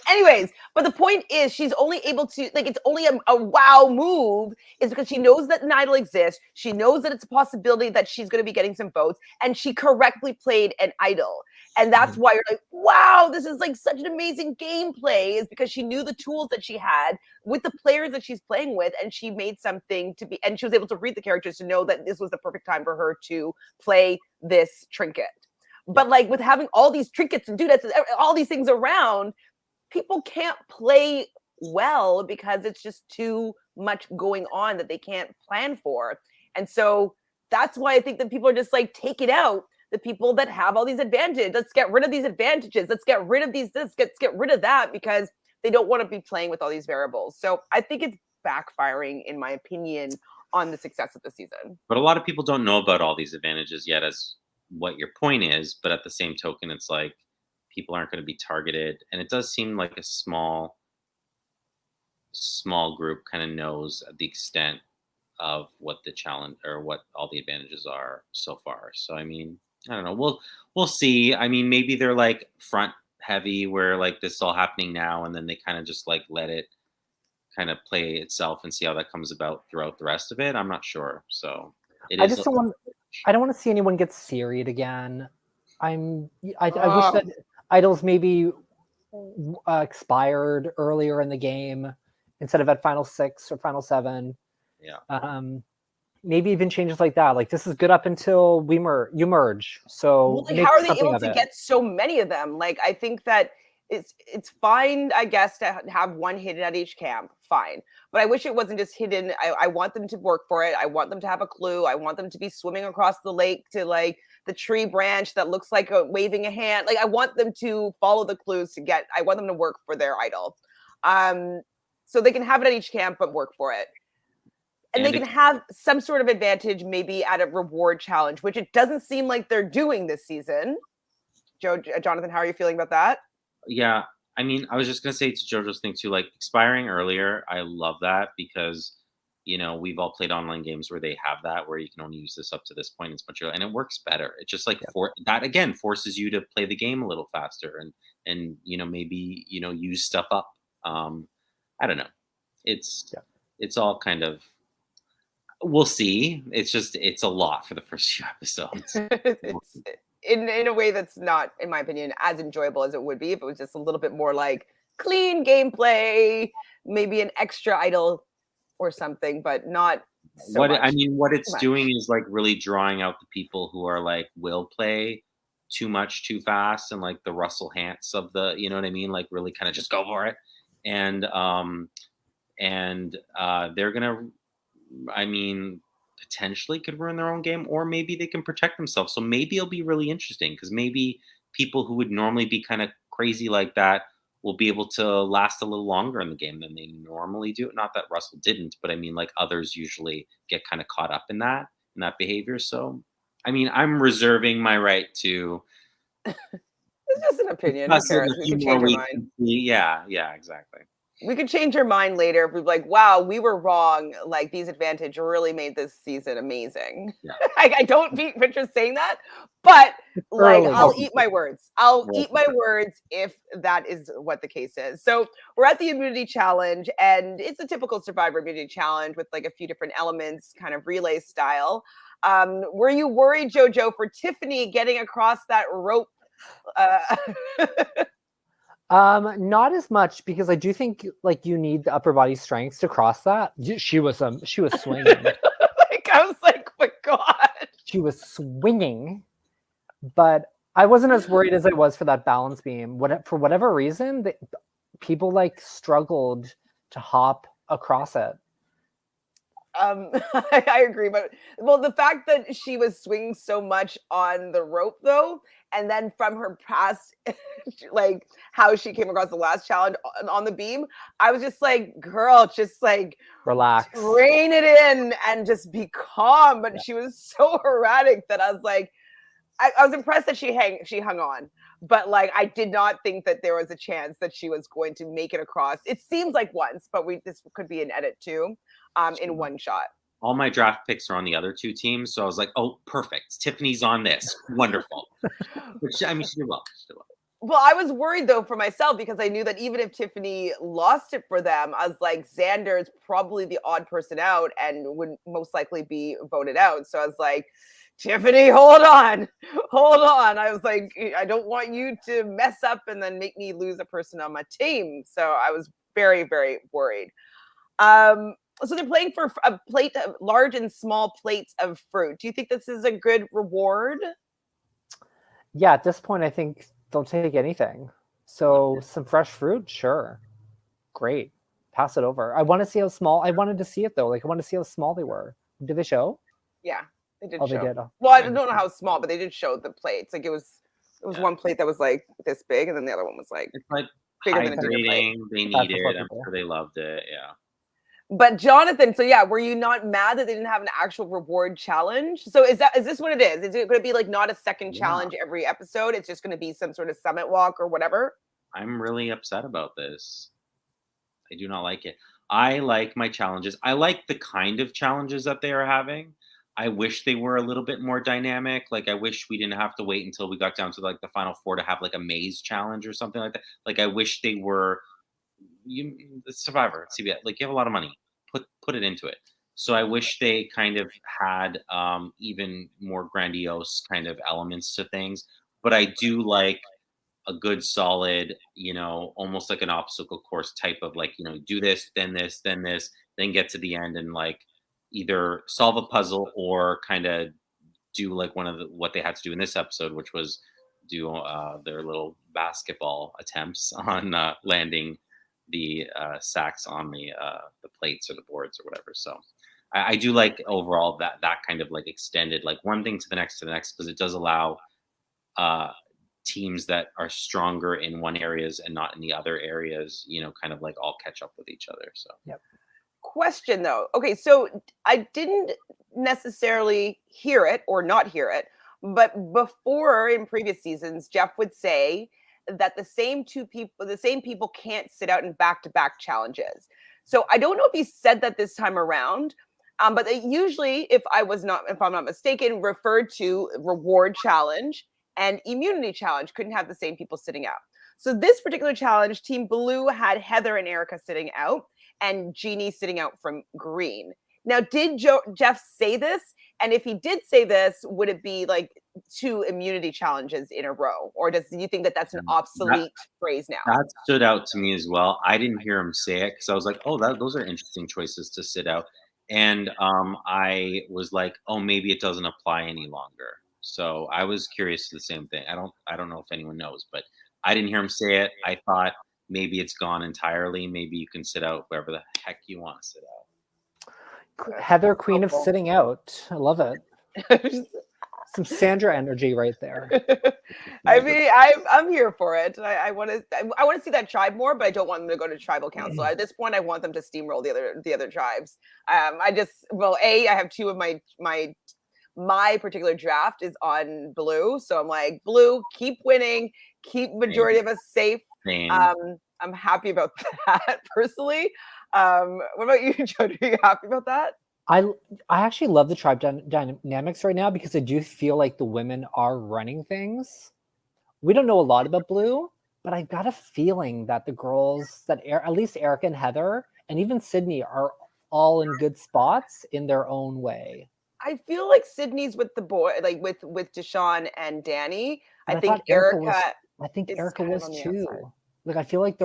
Anyways, but the point is she's only able to, like, it's only a wow move is because she knows that an idol exists. She knows that it's a possibility that she's going to be getting some votes, and she correctly played an idol. And that's why you're like, wow, this is like such an amazing gameplay, is because she knew the tools that she had with the players that she's playing with, and she made something to be, and she was able to read the characters to know that this was the perfect time for her to play this trinket. But like with having all these trinkets and doodads, all these things around, people can't play well because it's just too much going on that they can't plan for. And so that's why I think that people are just like, take it out. The people that have all these advantages, let's get rid of these advantages. Let's get rid of these, let's get rid of that, because they don't want to be playing with all these variables. So I think it's backfiring, in my opinion, on the success of the season. But a lot of people don't know about all these advantages yet, as what your point is, but at the same token, it's like people aren't going to be targeted, and it does seem like a small group kind of knows the extent of what the challenge or what all the advantages are so far. So I mean, I don't know, we'll see. I mean, maybe they're like front heavy where like this is all happening now, and then they kind of just like let it kind of play itself and see how that comes about throughout the rest of it. I'm not sure. So I don't want to see anyone get seried again. I wish that idols maybe expired earlier in the game instead of at final 6 or final 7. Yeah. Maybe even changes like that. Like, this is good up until you merge. So how are they able to get so many of them? Like, I think that it's fine, I guess, to have one hidden at each camp. Fine. But I wish it wasn't just hidden. I want them to work for it. I want them to have a clue. I want them to be swimming across the lake to like the tree branch that looks like waving a hand. Like, I want them to follow the clues I want them to work for their idol. So they can have it at each camp, but work for it. And they can have some sort of advantage maybe at a reward challenge, which it doesn't seem like they're doing this season. Jonathan, how are you feeling about that? Yeah, I mean, I was just gonna say to Jojo's thing too, like expiring earlier. I love that because, you know, we've all played online games where they have that, where you can only use this up to this point. It's much earlier, and it works better. It just like that again forces you to play the game a little faster and you know, maybe, you know, use stuff up. I don't know. It's all kind of, we'll see. It's a lot for the first few episodes. It's in a way that's not, in my opinion, as enjoyable as it would be if it was just a little bit more like clean gameplay, maybe an extra idol or something, but not so what much. I mean, what it's doing is like really drawing out the people who are like will play too much too fast, and like the Russell Hantz of the, you know what I mean, like really kind of just go for it, and they're gonna, I mean, potentially could ruin their own game, or maybe they can protect themselves. So maybe it'll be really interesting, because maybe people who would normally be kind of crazy like that will be able to last a little longer in the game than they normally do. Not that Russell didn't, but I mean, like others usually get kind of caught up in that behavior. So, I mean, I'm reserving my right to. It's just an opinion. Who cares? We can change our mind. Yeah, exactly. We could change our mind later if we're like, wow, we were wrong. Like, these advantage really made this season amazing. Yeah. I don't be just saying that, but like, I'll eat my words. I'll eat my words if that is what the case is. So we're at the immunity challenge, and it's a typical Survivor immunity challenge with like a few different elements, kind of relay style. Were you worried, Jojo, for Tiffany getting across that rope? Not as much, because I do think like you need the upper body strength to cross that. She was swinging. Like, I was like, my God. She was swinging, but I wasn't as worried as I was for that balance beam. For whatever reason, people like struggled to hop across it. I agree, but well, the fact that she was swinging so much on the rope though, and then from her past, like how she came across the last challenge on the beam, I was just like, girl, just like Relax, rein it in and just be calm. But she was so erratic that I was like, I was impressed that she hung on, but like I did not think that there was a chance that she was going to make it across. It seems like once, but this could be an edit too, in one shot. All my draft picks are on the other two teams, so I was like, oh, perfect. Tiffany's on this. Wonderful. Which, I mean, she did well. She did well. Well, I was worried though for myself because I knew that even if Tiffany lost it for them, I was like, Xander is probably the odd person out and would most likely be voted out. So I was like, Tiffany, hold on. I was like, I don't want you to mess up and then make me lose a person on my team. So I was very, very worried. So they're playing for a plate of large and small plates of fruit. Do you think this is a good reward? Yeah, at this point, I think they'll take anything. So some fresh fruit, sure. Great. Pass it over. I want to see how small. I wanted to see it though. Like I want to see how small they were. Did they show? Yeah, they did. Oh, show. they did. Oh. Well, I don't know how small, but they did show the plates. Like it was one plate that was like this big, and then the other one was like it's like bigger than a dinner plate. They need it. I'm sure they loved it. Yeah. But Jonathan, so yeah, were you not mad that they didn't have an actual reward challenge? So is this what it is? Is it going to be like not a second challenge every episode? It's just going to be some sort of summit walk or whatever? I'm really upset about this. I do not like it. I like my challenges. I like the kind of challenges that they are having. I wish they were a little bit more dynamic. Like I wish we didn't have to wait until we got down to like the final four to have like a maze challenge or something like that. Like I wish they were Survivor, CBS. Like you have a lot of money, put it into it. So I wish they kind of had even more grandiose kind of elements to things. But I do like a good solid, almost like an obstacle course type of like, do this, then this, then this, then get to the end and like either solve a puzzle or kind of do like what they had to do in this episode, which was do their little basketball attempts on landing the sacks on the plates or the boards or whatever. So I do like overall that kind of like extended, like one thing to the next, because it does allow teams that are stronger in one areas and not in the other areas, kind of like all catch up with each other. So yep. Question though. Okay, so I didn't necessarily hear it or not hear it, but before in previous seasons, Jeff would say that the same people can't sit out in back-to-back challenges. So I don't know if he said that this time around, but they usually, if I'm not mistaken, referred to reward challenge and immunity challenge couldn't have the same people sitting out. So this particular challenge, Team Blue had Heather and Erica sitting out and Jeannie sitting out from Green. Now, did Jeff say this? And if he did say this, would it be like 2 immunity challenges in a row? Or do you think that that's an obsolete phrase now? That stood out to me as well. I didn't hear him say it because I was like, oh, those are interesting choices to sit out. And I was like, oh, maybe it doesn't apply any longer. So I was curious to the same thing. I don't know if anyone knows, but I didn't hear him say it. I thought maybe it's gone entirely. Maybe you can sit out wherever the heck you want to sit out. Heather, queen of sitting out. I love it. Some Sandra energy right there. I mean, I'm here for it. I want to see that tribe more, but I don't want them to go to tribal council. At this point, I want them to steamroll the other tribes. I have 2 of my particular draft is on Blue, so I'm like, Blue, keep winning, keep majority of us safe. I'm happy about that personally. What about you, Jojo? Are you happy about that? I actually love the tribe dynamics right now because I do feel like the women are running things. We don't know a lot about Blue, but I've got a feeling that the girls, at least Erica and Heather, and even Sydney, are all in good spots in their own way. I feel like Sydney's with the boy, like with Deshaun and Danny. And I think Erica was too. Like I feel like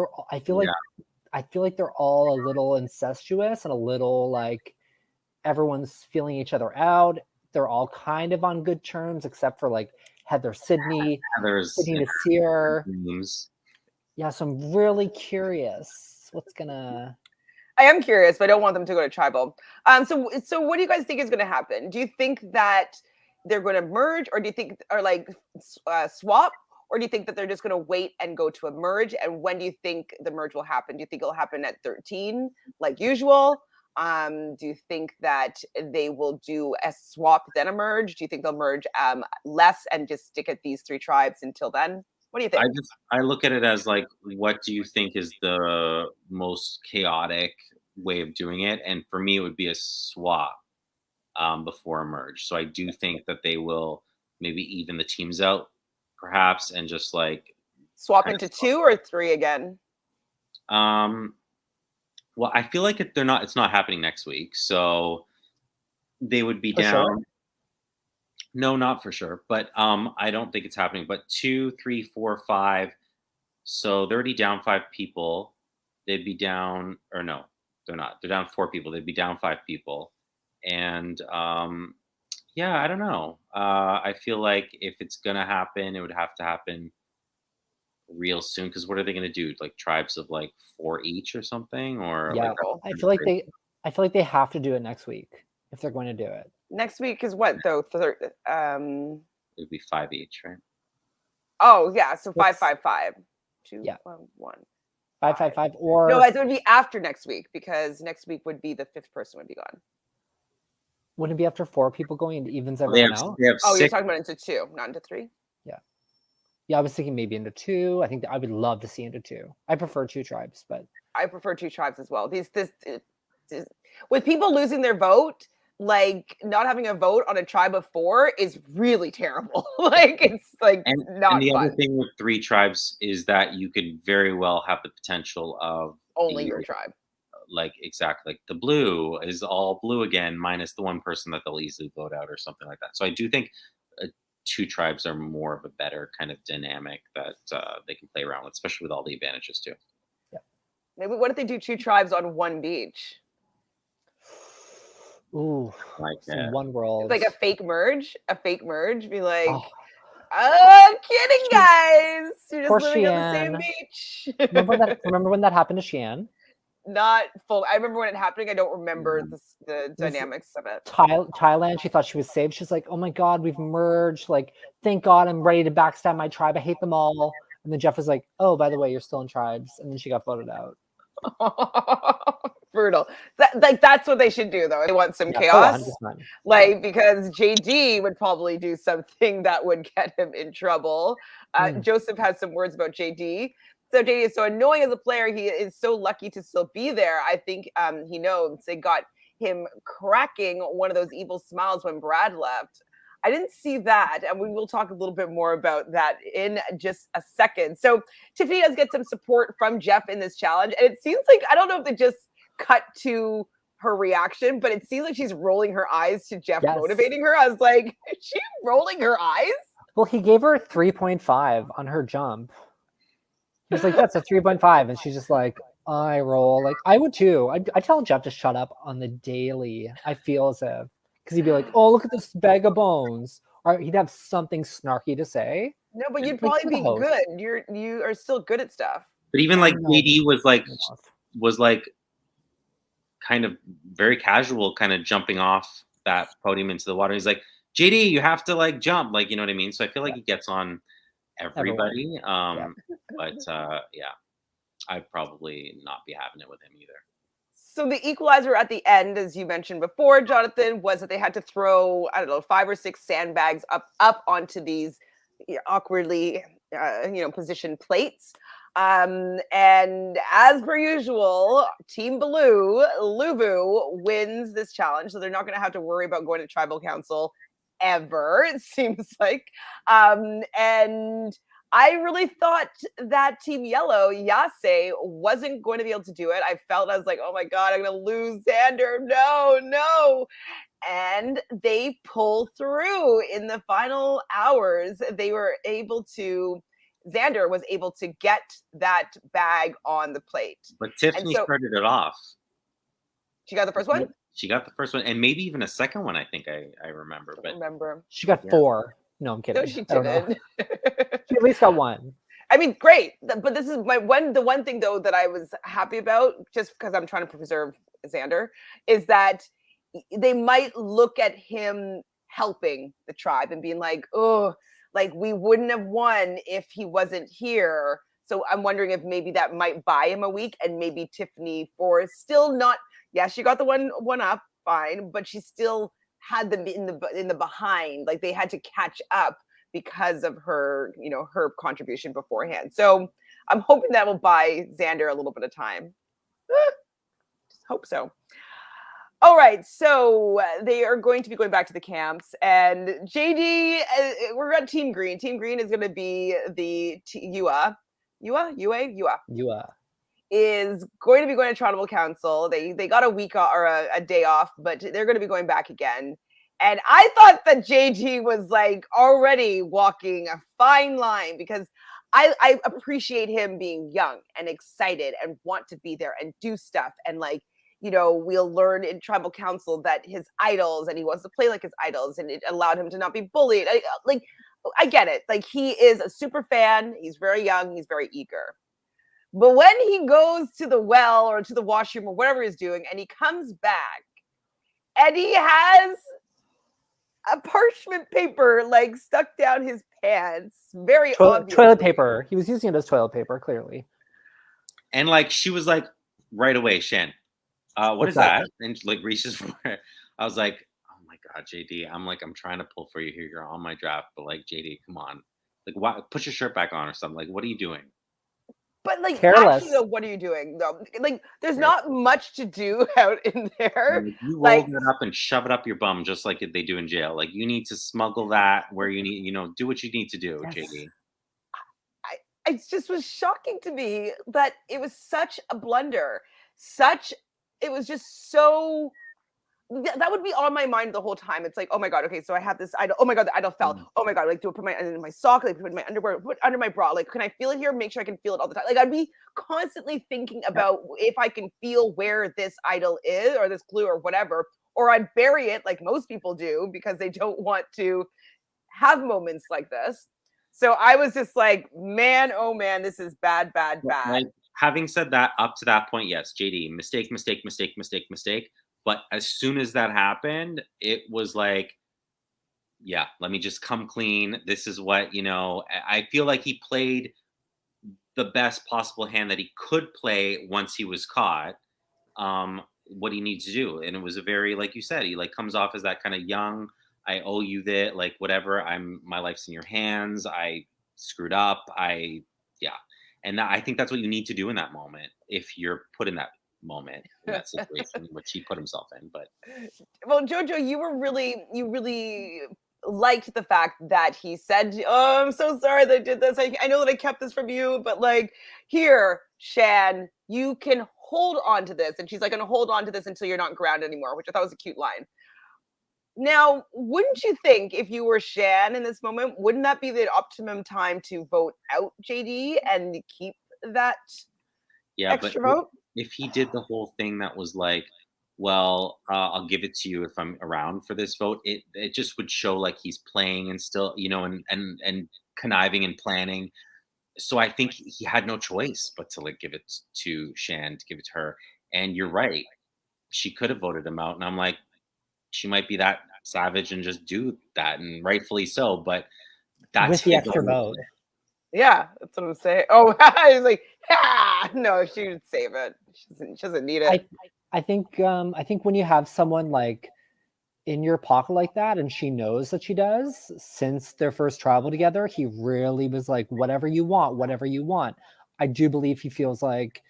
they're all a little incestuous and a little like everyone's feeling each other out. They're all kind of on good terms, except for like Heather Sydney, Heather's Sydney Nasir. dreams. Yeah, so I'm really curious what's gonna. I am curious, but I don't want them to go to tribal. So what do you guys think is going to happen? Do you think that they're going to merge, or do you think, or like swap, or do you think that they're just going to wait and go to a merge? And when do you think the merge will happen? Do you think it'll happen at 13, like usual? Do you think that they will do a swap then a merge? Do you think they'll merge less and just stick at these 3 tribes until then? What do you think? I look at it as like, what do you think is the most chaotic way of doing it? And for me, it would be a swap before a merge. So I do think that they will maybe even the teams out, perhaps, and just like swap into 2 or 3 again. Well, I feel like it's not happening next week, so they would be For down. sure? No, not for sure, but I don't think it's happening. But 2, 3, 4, 5. So they're already down 5 people. They'd be down, or no, they're not. They're down 4 people. They'd be down 5 people, and yeah, I don't know. I feel like if it's gonna happen, it would have to happen real soon. Because what are they gonna do? Like tribes of like 4 each or something? Or Yeah, like, I feel like they have to do it next week if they're going to do it. Next week is what though? it'd be 5 each, right? Oh yeah, so 5, It's- 5, 5. 2, Yeah. 1. 5, 5, 5, or No, it would be after next week because next week would be the 5th person would be gone. wouldn't it be after 4 people going into evens They everyone have, out? they have Oh, you're 6. talking about into 2, not into 3. Yeah, I was thinking maybe into 2. I think that I would love to see into 2. I prefer 2 tribes, but I prefer 2 tribes as well. This with people losing their vote, like not having a vote on a tribe of 4 is really terrible. Like it's like not And the fun. other thing with 3 tribes is that you could very well have the potential of Only your tribe. like exactly like the blue is all blue again, minus the one person that they'll easily vote out or something like that. So I do think 2 tribes are more of a better kind of dynamic that they can play around with, especially with all the advantages too. Maybe what if they do 2 tribes on one beach? ooh, Like some one world. Like a fake merge. Be like, Oh, oh, kidding, guys. You're just Poor living on the same Cheyenne. beach. remember when that happened to Cheyenne? Not full. I remember when it happening. I don't remember the dynamics of it. Thailand, she thought she was saved. She's like, oh my God, we've merged. Like, thank God I'm ready to backstab my tribe. I hate them all. And then Jeff was like, oh, by the way, you're still in tribes. And then she got voted out. Brutal. That's what they should do, though. They want some Yeah, chaos. 100%. Like, because JD would probably do something that would get him in trouble. Joseph has some words about JD. So JD is so annoying as a player. He is so lucky to still be there. I think he knows they got him cracking one of those evil smiles when Brad left. I didn't see that, and we will talk a little bit more about that in just a second. So Tiffany does get some support from Jeff in this challenge, and it seems like, I don't know if they just cut to her reaction, but it seems like she's rolling her eyes to Jeff motivating her. I was like, is she rolling her eyes? Well, he gave her 3.5 on her jump. He's like, that's a 3.5. And she's just like, I roll. Like, I would too. I tell Jeff to shut up on the daily. I feel as if, because he'd be like, oh, look at this bag of bones. Or he'd have something snarky to say. No, but you'd probably be good. You are still good at stuff. But even like JD was like kind of very casual, kind of jumping off that podium into the water. He's like, JD, you have to like jump, like, you know what I mean? So I feel like he gets on everybody. But yeah, I'd probably not be having it with him either. So the equalizer at the end, as you mentioned before, Jonathan, was that they had to throw, I don't know, 5 or 6 sandbags up onto these awkwardly positioned plates. And as per usual, Team Blue, Luvu, wins this challenge. So they're not going to have to worry about going to tribal council ever, it seems like. And I really thought that Team Yellow, Yase, wasn't going to be able to do it. I was like, oh my God, I'm going to lose Xander. No. And they pull through in the final hours. Xander was able to get that bag on the plate. But Tiffany started it off. She got the first one? She got the first one, and maybe even a second one, I think I remember. But she got 4. No, I'm kidding. No, she I don't know. didn't. She at least got one. I mean, great. But this is the one thing though that I was happy about, just because I'm trying to preserve Xander, is that they might look at him helping the tribe and being like, oh, like we wouldn't have won if he wasn't here. So I'm wondering if maybe that might buy him a week, and maybe Tiffany for still not, she got the one up, fine, but she still had them in the behind, like they had to catch up because of her, her contribution beforehand. So I'm hoping that will buy Xander a little bit of time. Just hope so. All right, so they are going to be going back to the camps, and JD, we're on Team Green. Team Green is going to be the Yua is going to be going to tribal council. They got a week or a day off, but they're going to be going back again. And I thought that JD was like already walking a fine line, because I appreciate him being young and excited and want to be there and do stuff. And like, we'll learn in tribal council that his idols, and he wants to play like his idols, and it allowed him to not be bullied. I get it. Like, he is a super fan. He's very young. He's very eager. But when he goes to the well or to the washroom or whatever he's doing, and he comes back and he has a parchment paper like stuck down his pants, very obvious. Toilet paper. He was using it as toilet paper, clearly. And like, she was like, right away, Shan, what is that? And like reaches for it. I was like, oh my God, JD. I'm like, I'm trying to pull for you here. You're on my draft, but like, JD, come on. Like, why, put your shirt back on or something. Like, what are you doing? But like, careless. Actually, though, what are you doing though? Like, there's not much to do out in there. You roll it up and shove it up your bum, just like they do in jail. Like, you need to smuggle that where you need, do what you need to do, yes. JD. It just was shocking to me that it was such a blunder. It was just so. That would be on my mind the whole time. It's like, oh my God, okay, so I have this idol. Oh my God, the idol fell. Oh my God, like, do I put my in my sock? Like, put my underwear, put under my bra. Like, can I feel it here? Make sure I can feel it all the time. Like, I'd be constantly thinking about if I can feel where this idol is, or this glue, or whatever. Or I'd bury it like most people do, because they don't want to have moments like this. So I was just like, man, oh man, this is bad. Like, having said that, up to that point, yes, JD, mistake. But as soon as that happened, it was like, yeah, let me just come clean. This is what, I feel like he played the best possible hand that he could play once he was caught, what he needs to do. And it was a very, like you said, he like comes off as that kind of young, I owe you that, like, whatever, my life's in your hands. I screwed up. And I think that's what you need to do in that moment, if you're put in that moment, in that situation, which he put himself in. But well, Jojo, you really liked the fact that he said, oh, I'm so sorry that I did this. I know that I kept this from you, but like, here, Shan, you can hold on to this. And she's like, going to hold on to this until you're not grounded anymore, which I thought was a cute line. Now, wouldn't you think, if you were Shan in this moment, wouldn't that be the optimum time to vote out JD and keep that extra vote? If he did the whole thing that was like, well, I'll give it to you if I'm around for this vote, it just would show like he's playing and still, and conniving and planning. So I think he had no choice but to like give it to Shan, to give it to her. And you're right, she could have voted him out. And I'm like, she might be that savage and just do that, and rightfully so. But that's with the extra vote. Yeah, that's what I'm saying. Oh, he's like, no, she would save it. She doesn't need it. I think when you have someone like in your pocket like that, and she knows that she does, since their first travel together, he really was like, whatever you want. I do believe he feels like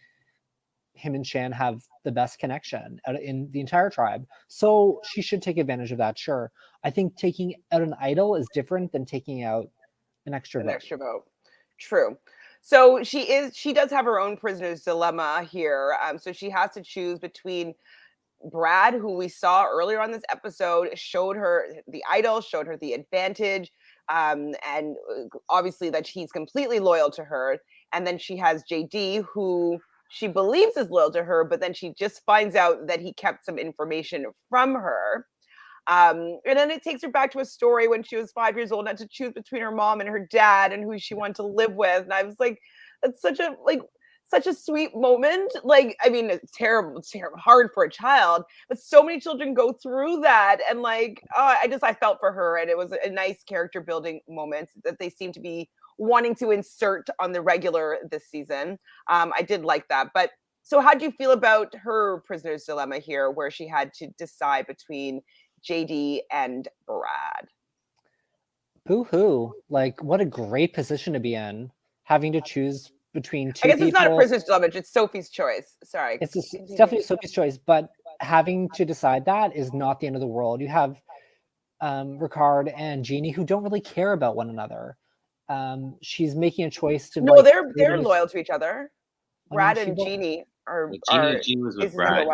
him and Shan have the best connection in the entire tribe. So she should take advantage of that, sure. I think taking out an idol is different than taking out an extra vote. True. So she does have her own prisoner's dilemma here. So she has to choose between Brad, who we saw earlier on this episode, showed her the idol, showed her the advantage, and obviously that he's completely loyal to her. And then she has JD, who she believes is loyal to her, but then she just finds out that he kept some information from her. And then it takes her back to a story when she was 5 years old and had to choose between her mom and her dad and who she wanted to live with. And I was like, that's such a sweet moment. Like, I mean, it's terrible, hard for a child, but so many children go through that. And like, I felt for her, and it was a nice character building moment that they seem to be wanting to insert on the regular this season. I did like that. But so how do you feel about her prisoner's dilemma here, where she had to decide between JD and Brad? Boo-hoo. Like, what a great position to be in, having to choose between two I guess people. it's not a prisoner's dilemma, it's Sophie's choice. Sorry. It's definitely Sophie's choice, but having to decide that is not the end of the world. You have Ricard and Jeannie who don't really care about one another. She's making a choice to. No, like, they're loyal to each other. Brad and Jeannie are. Jeannie was with Brad.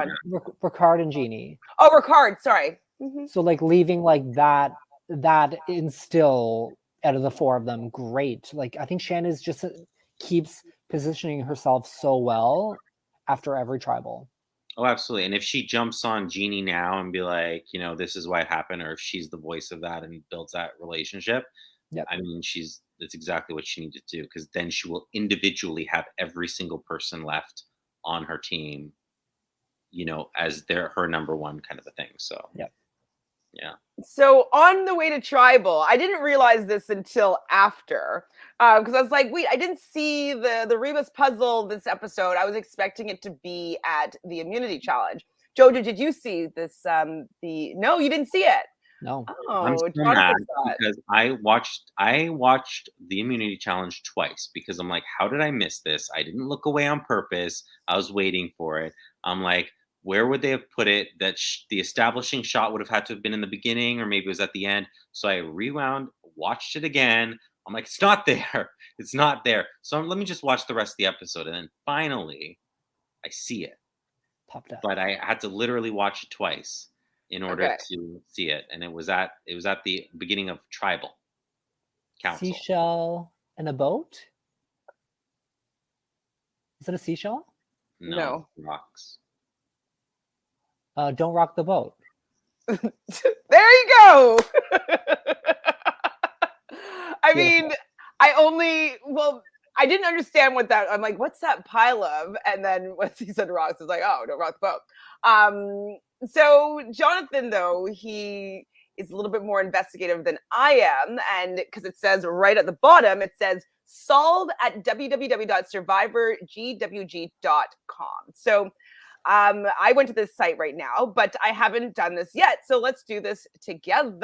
Ricard and Jeannie. Oh, Ricard. Sorry. Mm-hmm. So like leaving like that instill out of the four of them, great. Like I think Shannon just keeps positioning herself so well after every tribal. Oh, absolutely. And if she jumps on Jeannie now and be like, this is why it happened, or if she's the voice of that and builds that relationship, I mean, that's exactly what she needed to do, because then she will individually have every single person left on her team, as her number one kind of a thing. So, yeah. So on the way to tribal, I didn't realize this until after, because I was like, wait, I didn't see the Rebus puzzle this episode. I was expecting it to be at the immunity challenge. Jojo, did you see this? No, you didn't see it. No. Oh, I'm so mad because I watched the immunity challenge twice, because I'm like, how did I miss this? I didn't look away on purpose. I was waiting for it. I'm like, where would they have put it? That the establishing shot would have had to have been in the beginning, or maybe it was at the end. So I rewound, watched it again. I'm like, it's not there. It's not there. So let me just watch the rest of the episode. And then finally, I see it. Popped up. But I had to literally watch it twice in order to see it. And it was at the beginning of Tribal Council. Seashell and a boat? Is it a seashell? No. Rocks. Don't rock the boat. There you go. I mean, I didn't understand what that. I'm like, what's that pile of? And then once he said rocks, it's like, oh, don't rock the boat. So Jonathan, though, he is a little bit more investigative than I am, and because it says right at the bottom, it says solve at www.survivorgwg.com. So I went to this site right now, but I haven't done this yet. So let's do this together.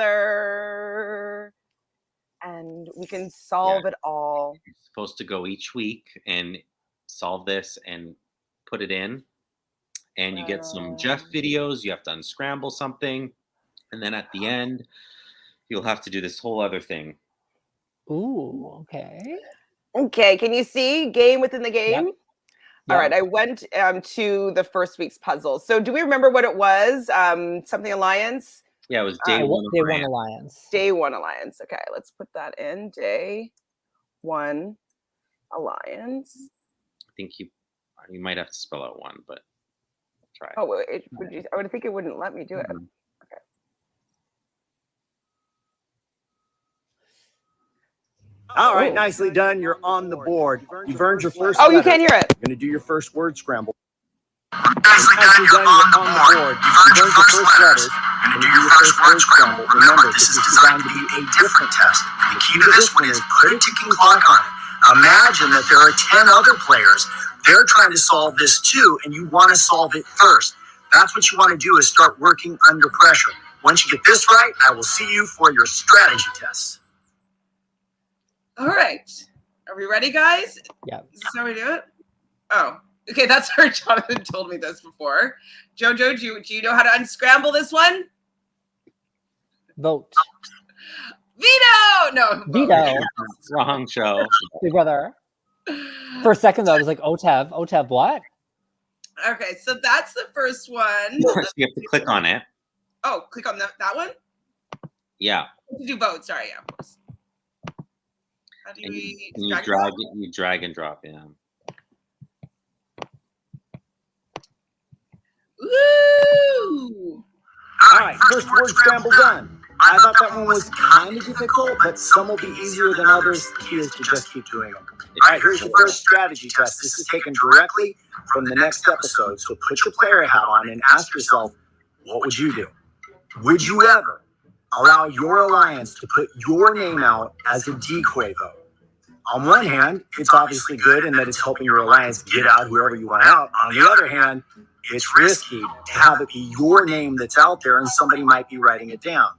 And we can solve it all. You're supposed to go each week and solve this and put it in. And you get some Jeff videos. You have to unscramble something. And then at the end, you'll have to do this whole other thing. Ooh, okay. Okay, can you see game within the game? Yep. All right, I went to the first week's puzzle. So do we remember what it was? Something Alliance? Yeah, it was day one Alliance. Day one Alliance. Okay, let's put that in. Day one Alliance. I think you might have to spell out one, but try. Oh, I would think it wouldn't let me do it. Okay. All right, nicely done. You're on the board. You've earned your first. Oh, you can't hear it. You're going to do your first word scramble. Nicely done. You're on the board. You've earned your first letters. You're going to do your first word scramble. Remember, this is designed to be a different test. The key to this one is put a ticking clock on it. Imagine that there are 10 other players. They're trying to solve this too, and you want to solve it first. That's what you want to do, is start working under pressure. Once you get this right, I will see you for your strategy tests. All right. Are we ready, guys? Yeah. Is this how we do it? Oh, okay. That's how Jonathan told me this before. Jojo, do you know how to unscramble this one? Vote. Veto! No. Veto. Wrong show. Big brother. For a second, though, I was like, OTEV. OTEV what? Okay, so that's the first one. You have to click on it. Oh, click on that one? Yeah. Do vote. Sorry, yeah, of course. How do we you drag and drop, yeah. Woo! All right, first word scramble done. I thought that one was kind of difficult, but some will be easier than others. The key is to just keep doing them. All right, here's your first strategy test. This is taken directly from the next episode. So put your player hat on and ask yourself, what would you do? Would you ever allow your alliance to put your name out as a decoy vote? On one hand, it's obviously good in that it's helping your alliance get out whoever you want out. On the other hand, it's risky to have it be your name that's out there and somebody might be writing it down.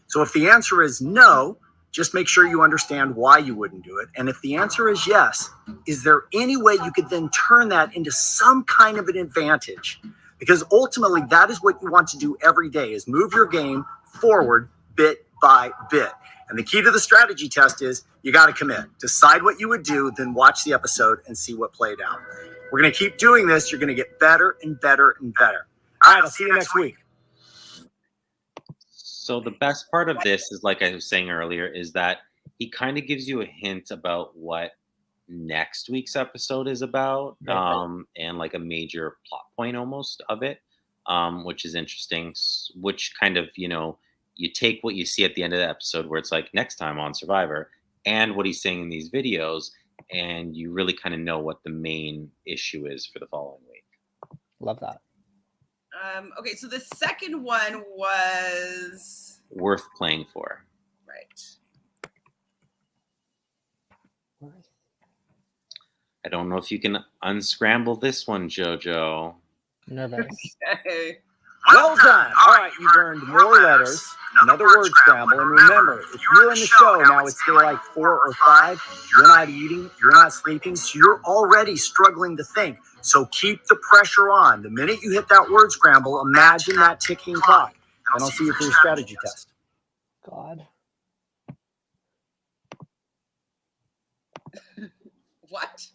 So if the answer is no, just make sure you understand why you wouldn't do it. And if the answer is yes, is there any way you could then turn that into some kind of an advantage? Because ultimately, that is what you want to do every day, is move your game forward bit by bit. And the key to the strategy test is you got to commit. Decide what you would do, then watch the episode and see what played out. We're going to keep doing this. You're going to get better and better and better. All right, I'll see you next week. So the best part of this is, like I was saying earlier, is that he kind of gives you a hint about what next week's episode is about, and like a major plot point almost of it, which is interesting, which kind of, you take what you see at the end of the episode where it's like next time on Survivor and what he's saying in these videos, and you really kind of know what the main issue is for the following week. Love that. Okay, so the second one was worth playing for. Right. I don't know if you can unscramble this one, Jojo. Nervous. Okay. Well done. All right, you've earned more letters, another word scramble. And remember, if you're in the show now, it's day like 4 or 5. You're not eating, you're not sleeping, so you're already struggling to think. So keep the pressure on. The minute you hit that word scramble, imagine that ticking clock. And I'll see you for your strategy test. God. What?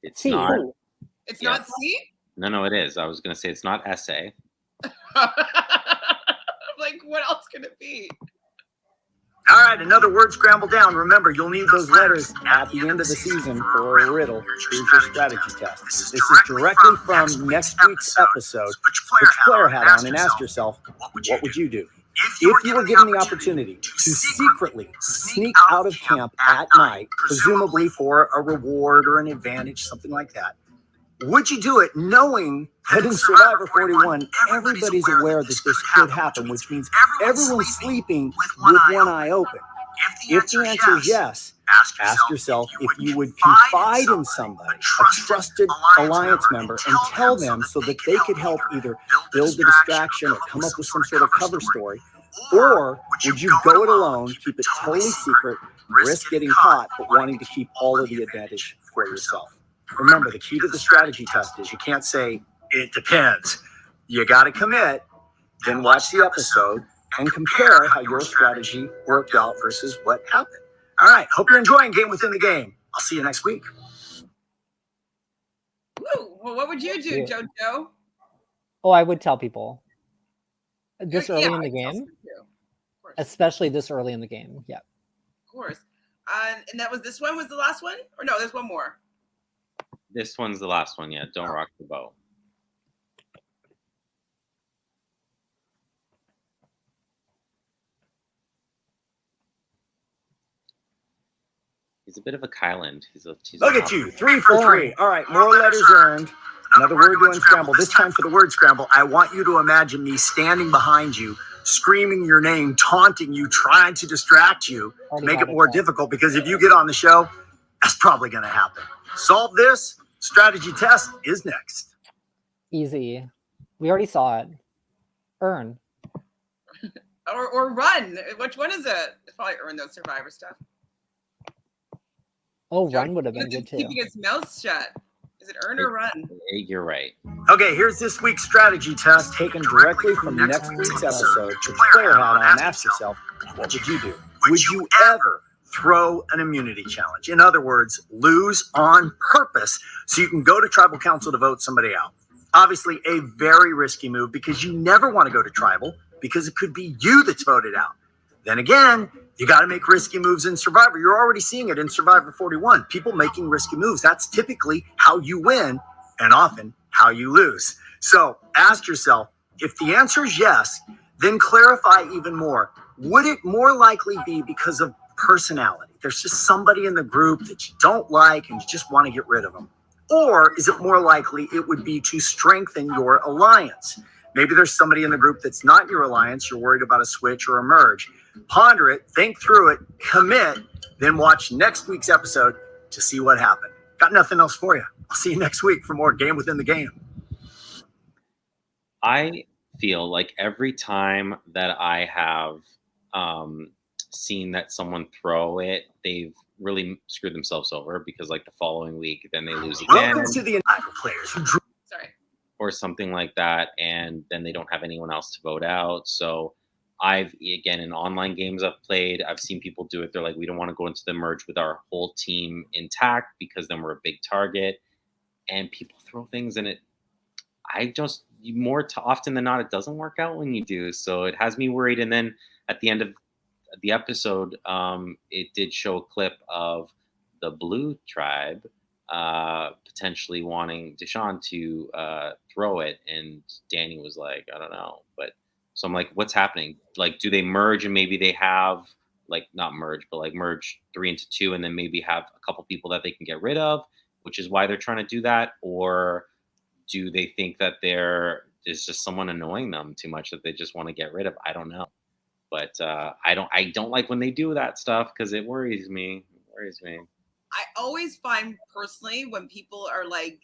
It's C. not. It's not C? No, it is. I was going to say it's not essay. I'm like, what else can it be? All right, another word scramble down. Remember, you'll need those letters at the end of the season for a riddle. Here's your strategy test. This is directly from next week's episode. Put your player hat on and ask yourself, what would you do? If you were given the opportunity to secretly sneak out of camp at night, presumably for a reward or an advantage, something like that, would you do it knowing that in Survivor 41, everybody's aware that this could happen, which means everyone's sleeping with one eye open? If the answer is yes, ask yourself if you would confide in somebody, a trusted alliance member, and tell them so that they could help either build the distraction or come up with some sort of cover story. Or would you go it alone, keep it totally secret, risk getting caught, but wanting to keep all of the advantage for yourself? Remember, the key to the strategy test is you can't say, it depends. You got to commit, then watch the episode and compare how your strategy worked out versus what happened. All right. Hope you're enjoying Game Within the Game. I'll see you next week. Woo. Well, what would you do, Jojo? Oh, I would tell people. This early in the I'd tell game? someone too. Of course. Especially this early in the game. Yeah. Of course. And that was this one was the last one? Or no, there's one more. This one's the last one. Yeah, don't rock the boat. He's a bit of a Kyland. Look at you, 3 for 3. All right, more letters earned. Another word to unscramble. This time for the word scramble, I want you to imagine me standing behind you, screaming your name, taunting you, trying to distract you, to make it more difficult, because if you get on the show, that's probably going to happen. Solve this. Strategy test is next. Easy. We already saw it. Earn. Or run. Which one is it? It's probably earn those Survivor stuff. Oh, run would have been good too. Keeping his mouth shut. Is it earn or run? You're right. Okay, here's this week's strategy test taken directly from next week's episode. Put your player hat on and ask yourself, what would you do? Would you ever throw an immunity challenge? In other words, lose on purpose so you can go to tribal council to vote somebody out. Obviously, a very risky move because you never want to go to tribal because it could be you that's voted out. Then again, you got to make risky moves in Survivor. You're already seeing it in Survivor 41. People making risky moves. That's typically how you win and often how you lose. So ask yourself, if the answer is yes, Then clarify even more. Would it more likely be because of personality? There's just somebody in the group that you don't like and you just want to get rid of them. Or is it more likely it would be to strengthen your alliance? Maybe there's somebody in the group that's not your alliance. You're worried about a switch or a merge. Ponder it, think through it, commit, then watch next week's episode to see what happened. Got nothing else for you. I'll see you next week for more Game Within the Game. I feel like every time that I have seen that someone throw it, they've really screwed themselves over, because like the following week, then they lose again. Welcome to the Entitled Players who drew. Sorry. Or something like that, and then they don't have anyone else to vote out. So I've, again, in online games I've played, I've seen people do it. They're like, we don't want to go into the merge with our whole team intact because then we're a big target. And people throw things in it. I just, often than not, it doesn't work out when you do. So it has me worried. And then at the end of the episode, it did show a clip of the Blue tribe potentially wanting Deshaun to throw it. And Danny was like, I don't know. But so I'm like, what's happening? Like, do they merge and maybe they have, like, not merge, but like merge 3 into 2 and then maybe have a couple people that they can get rid of, which is why they're trying to do that? Or do they think that there's just someone annoying them too much that they just want to get rid of? I don't know. But I don't like when they do that stuff, because it worries me. I always find personally when people are like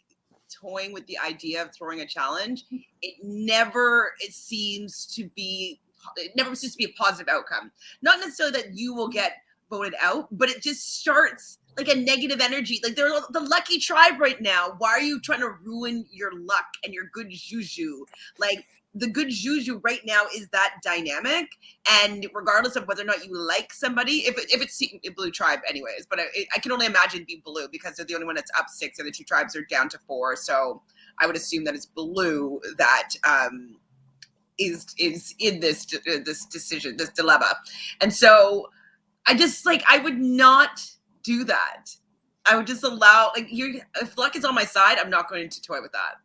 toying with the idea of throwing a challenge, it never seems to be a positive outcome. Not necessarily that you will get voted out, but it just starts like a negative energy. Like, they're the lucky tribe right now. Why are you trying to ruin your luck and your good juju? Like, the good juju right now is that dynamic, and regardless of whether or not you like somebody, if it's Blue tribe anyways, but I can only imagine it'd be Blue because they're the only one that's up 6 and the 2 tribes are down to 4. So I would assume that it's Blue that is in this decision, this dilemma. And so I would not do that. I would just allow, like, if luck is on my side, I'm not going to toy with that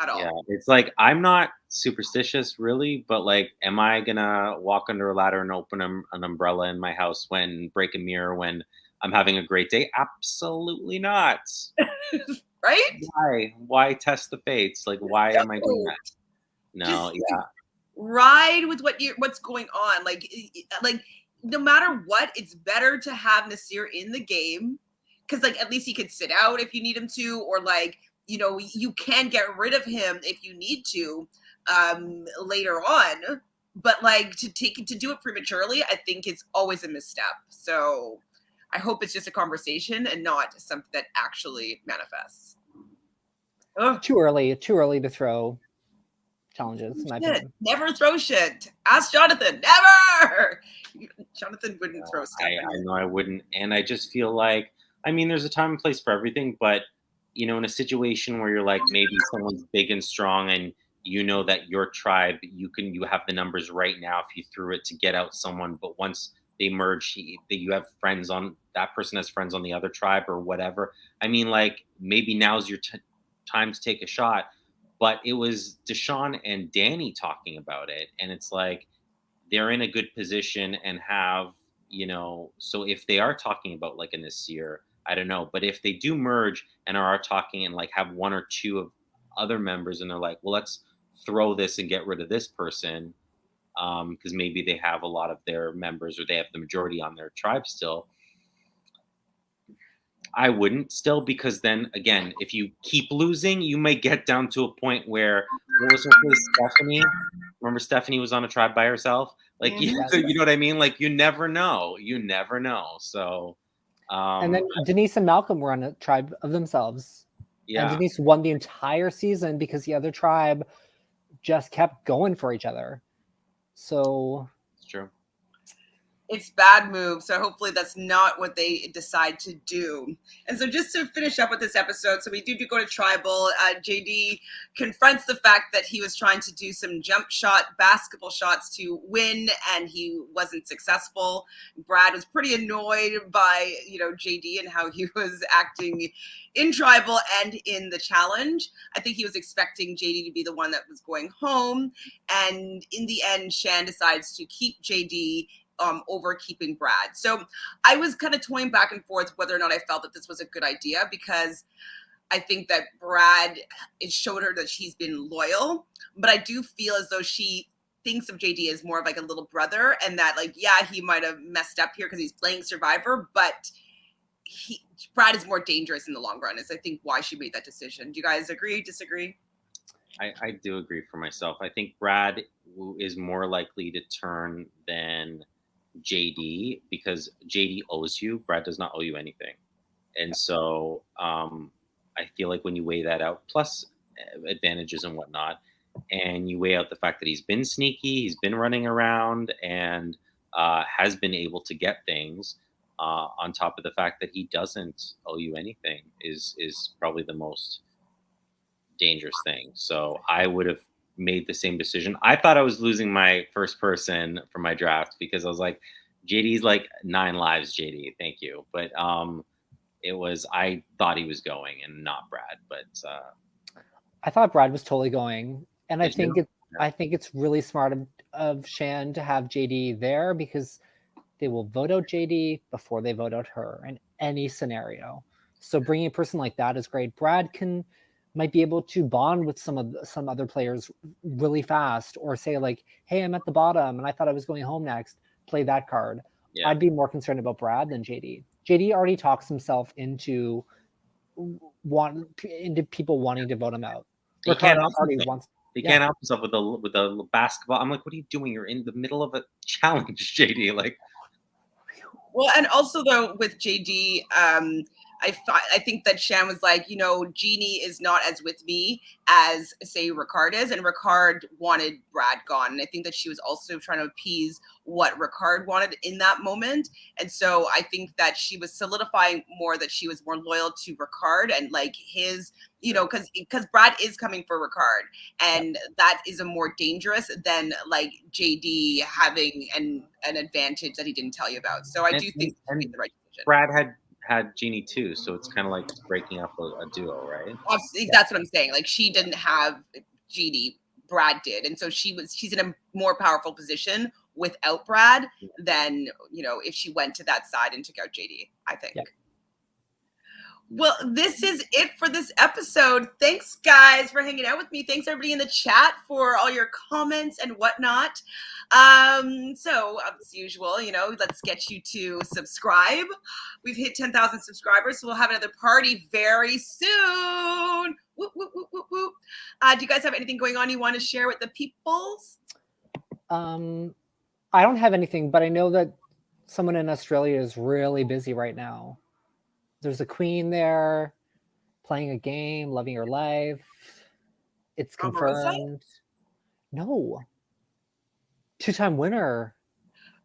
at all. Yeah, it's like, I'm not superstitious really, but like, am I gonna walk under a ladder and open an umbrella in my house break a mirror when I'm having a great day? Absolutely not. Right? Why test the fates? Like, why am I doing that? No, Just yeah. ride with what's going on. Like no matter what, it's better to have Nasir in the game, because like at least he could sit out if you need him to, or like, you can get rid of him if you need to later on. But like, to do it prematurely, I think it's always a misstep. So I hope it's just a conversation and not something that actually manifests. Ugh. Too early to throw challenges. In my opinion. Never throw shit. Ask Jonathan. Never. Jonathan wouldn't throw stuff. I know I wouldn't, and I just feel like, I mean, there's a time and place for everything, but in a situation where you're like, maybe someone's big and strong, and that your tribe, you have the numbers right now if you threw it to get out someone, but once they merge, you have friends on that person has friends on the other tribe or whatever. I mean, like, maybe now's your time to take a shot. But it was Deshaun and Danny talking about it, and it's like, they're in a good position and have, so if they are talking about like a Nasir, I don't know, but if they do merge and are talking and like have 1 or 2 of other members, and they're like, well, let's throw this and get rid of this person, because maybe they have a lot of their members, or they have the majority on their tribe still. I wouldn't still, because then again, if you keep losing, you may get down to a point where, what was her name, Stephanie? Remember Stephanie was on a tribe by herself? Like, you know what I mean? Like, you never know. So, and then Denise and Malcolm were on a tribe of themselves. Yeah. And Denise won the entire season because the other tribe just kept going for each other. So it's true. It's bad move. So hopefully that's not what they decide to do. And so just to finish up with this episode, so we do go to tribal. JD confronts the fact that he was trying to do some jump shot basketball shots to win, and he wasn't successful. Brad was pretty annoyed by, JD and how he was acting in tribal and in the challenge. I think he was expecting JD to be the one that was going home. And in the end, Shan decides to keep JD over keeping Brad. So I was kind of toying back and forth whether or not I felt that this was a good idea, because I think that Brad, it showed her that she's been loyal, but I do feel as though she thinks of JD as more of like a little brother, and that he might have messed up here because he's playing Survivor, but Brad is more dangerous in the long run, is I think why she made that decision. Do you guys agree, disagree? I do agree for myself. I think Brad is more likely to turn than JD, because JD owes you. Brad does not owe you anything. And so I feel like when you weigh that out, plus advantages and whatnot, and you weigh out the fact that he's been sneaky, he's been running around, and has been able to get things, on top of the fact that he doesn't owe you anything, is probably the most dangerous thing. So I would have made the same decision. I thought I was losing my first person for my draft, because I was like, JD's like 9 lives, JD, thank you. But I thought he was going and not Brad, but I thought Brad was totally going, and I think it's really smart of Shan to have JD there, because they will vote out JD before they vote out her in any scenario. So bringing a person like that is great. Brad might be able to bond with some other players really fast, or say like, hey, I'm at the bottom and I thought I was going home next, play that card. Yeah. I'd be more concerned about Brad than JD. JD already talks himself into people wanting to vote him out. He can't help himself with a basketball. I'm like, what are you doing? You're in the middle of a challenge, JD. Like, well, and also though with JD, I think that Shan was like, Jeannie is not as with me as, say, Ricard is, and Ricard wanted Brad gone. And I think that she was also trying to appease what Ricard wanted in that moment. And so I think that she was solidifying more that she was more loyal to Ricard, and like his, because Brad is coming for Ricard, and that is a more dangerous than like JD having an advantage that he didn't tell you about. So I do think he made the right decision. Brad had Jeannie too, so it's kind of like breaking up a duo, right? That's what I'm saying. Like, she didn't have Jeannie, Brad did, and so she's in a more powerful position without Brad than if she went to that side and took out JD, I think. Yeah. Well, this is it for this episode. Thanks, guys, for hanging out with me. Thanks, everybody in the chat, for all your comments and whatnot. So, as usual, let's get you to subscribe. We've hit 10,000 subscribers, so we'll have another party very soon. Whoop, whoop, whoop, whoop, whoop. Do you guys have anything going on you want to share with the peoples? I don't have anything, but I know that someone in Australia is really busy right now. There's a queen there playing a game, loving her life. It's confirmed. No. 2-time winner.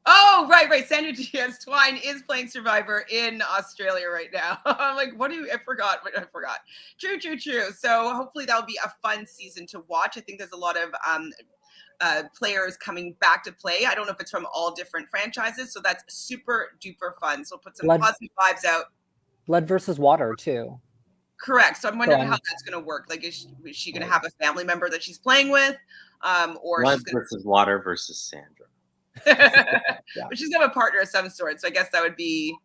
Oh, right. Sandra Diaz Twine is playing Survivor in Australia right now. I'm like, I forgot. True. So hopefully that'll be a fun season to watch. I think there's a lot of players coming back to play. I don't know if it's from all different franchises, so that's super duper fun. So put some positive vibes out. Blood versus water too. Correct. So I'm wondering how that's going to work. Like, is she going to have a family member that she's playing with, or blood versus water versus Sandra? But she's going to have a partner of some sort. So I guess that would be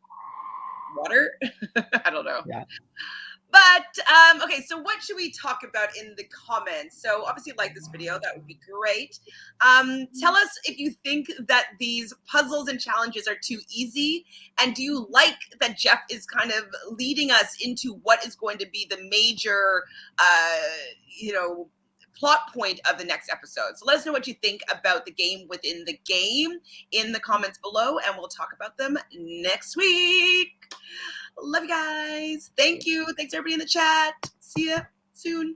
water. I don't know. Yeah. But, okay, so what should we talk about in the comments? So obviously like this video, that would be great. Tell us if you think that these puzzles and challenges are too easy. And do you like that Jeff is kind of leading us into what is going to be the major, plot point of the next episode? So let us know what you think about the game within the game in the comments below, and we'll talk about them next week. Love you guys. Thank you. Thanks everybody in the chat. See ya soon.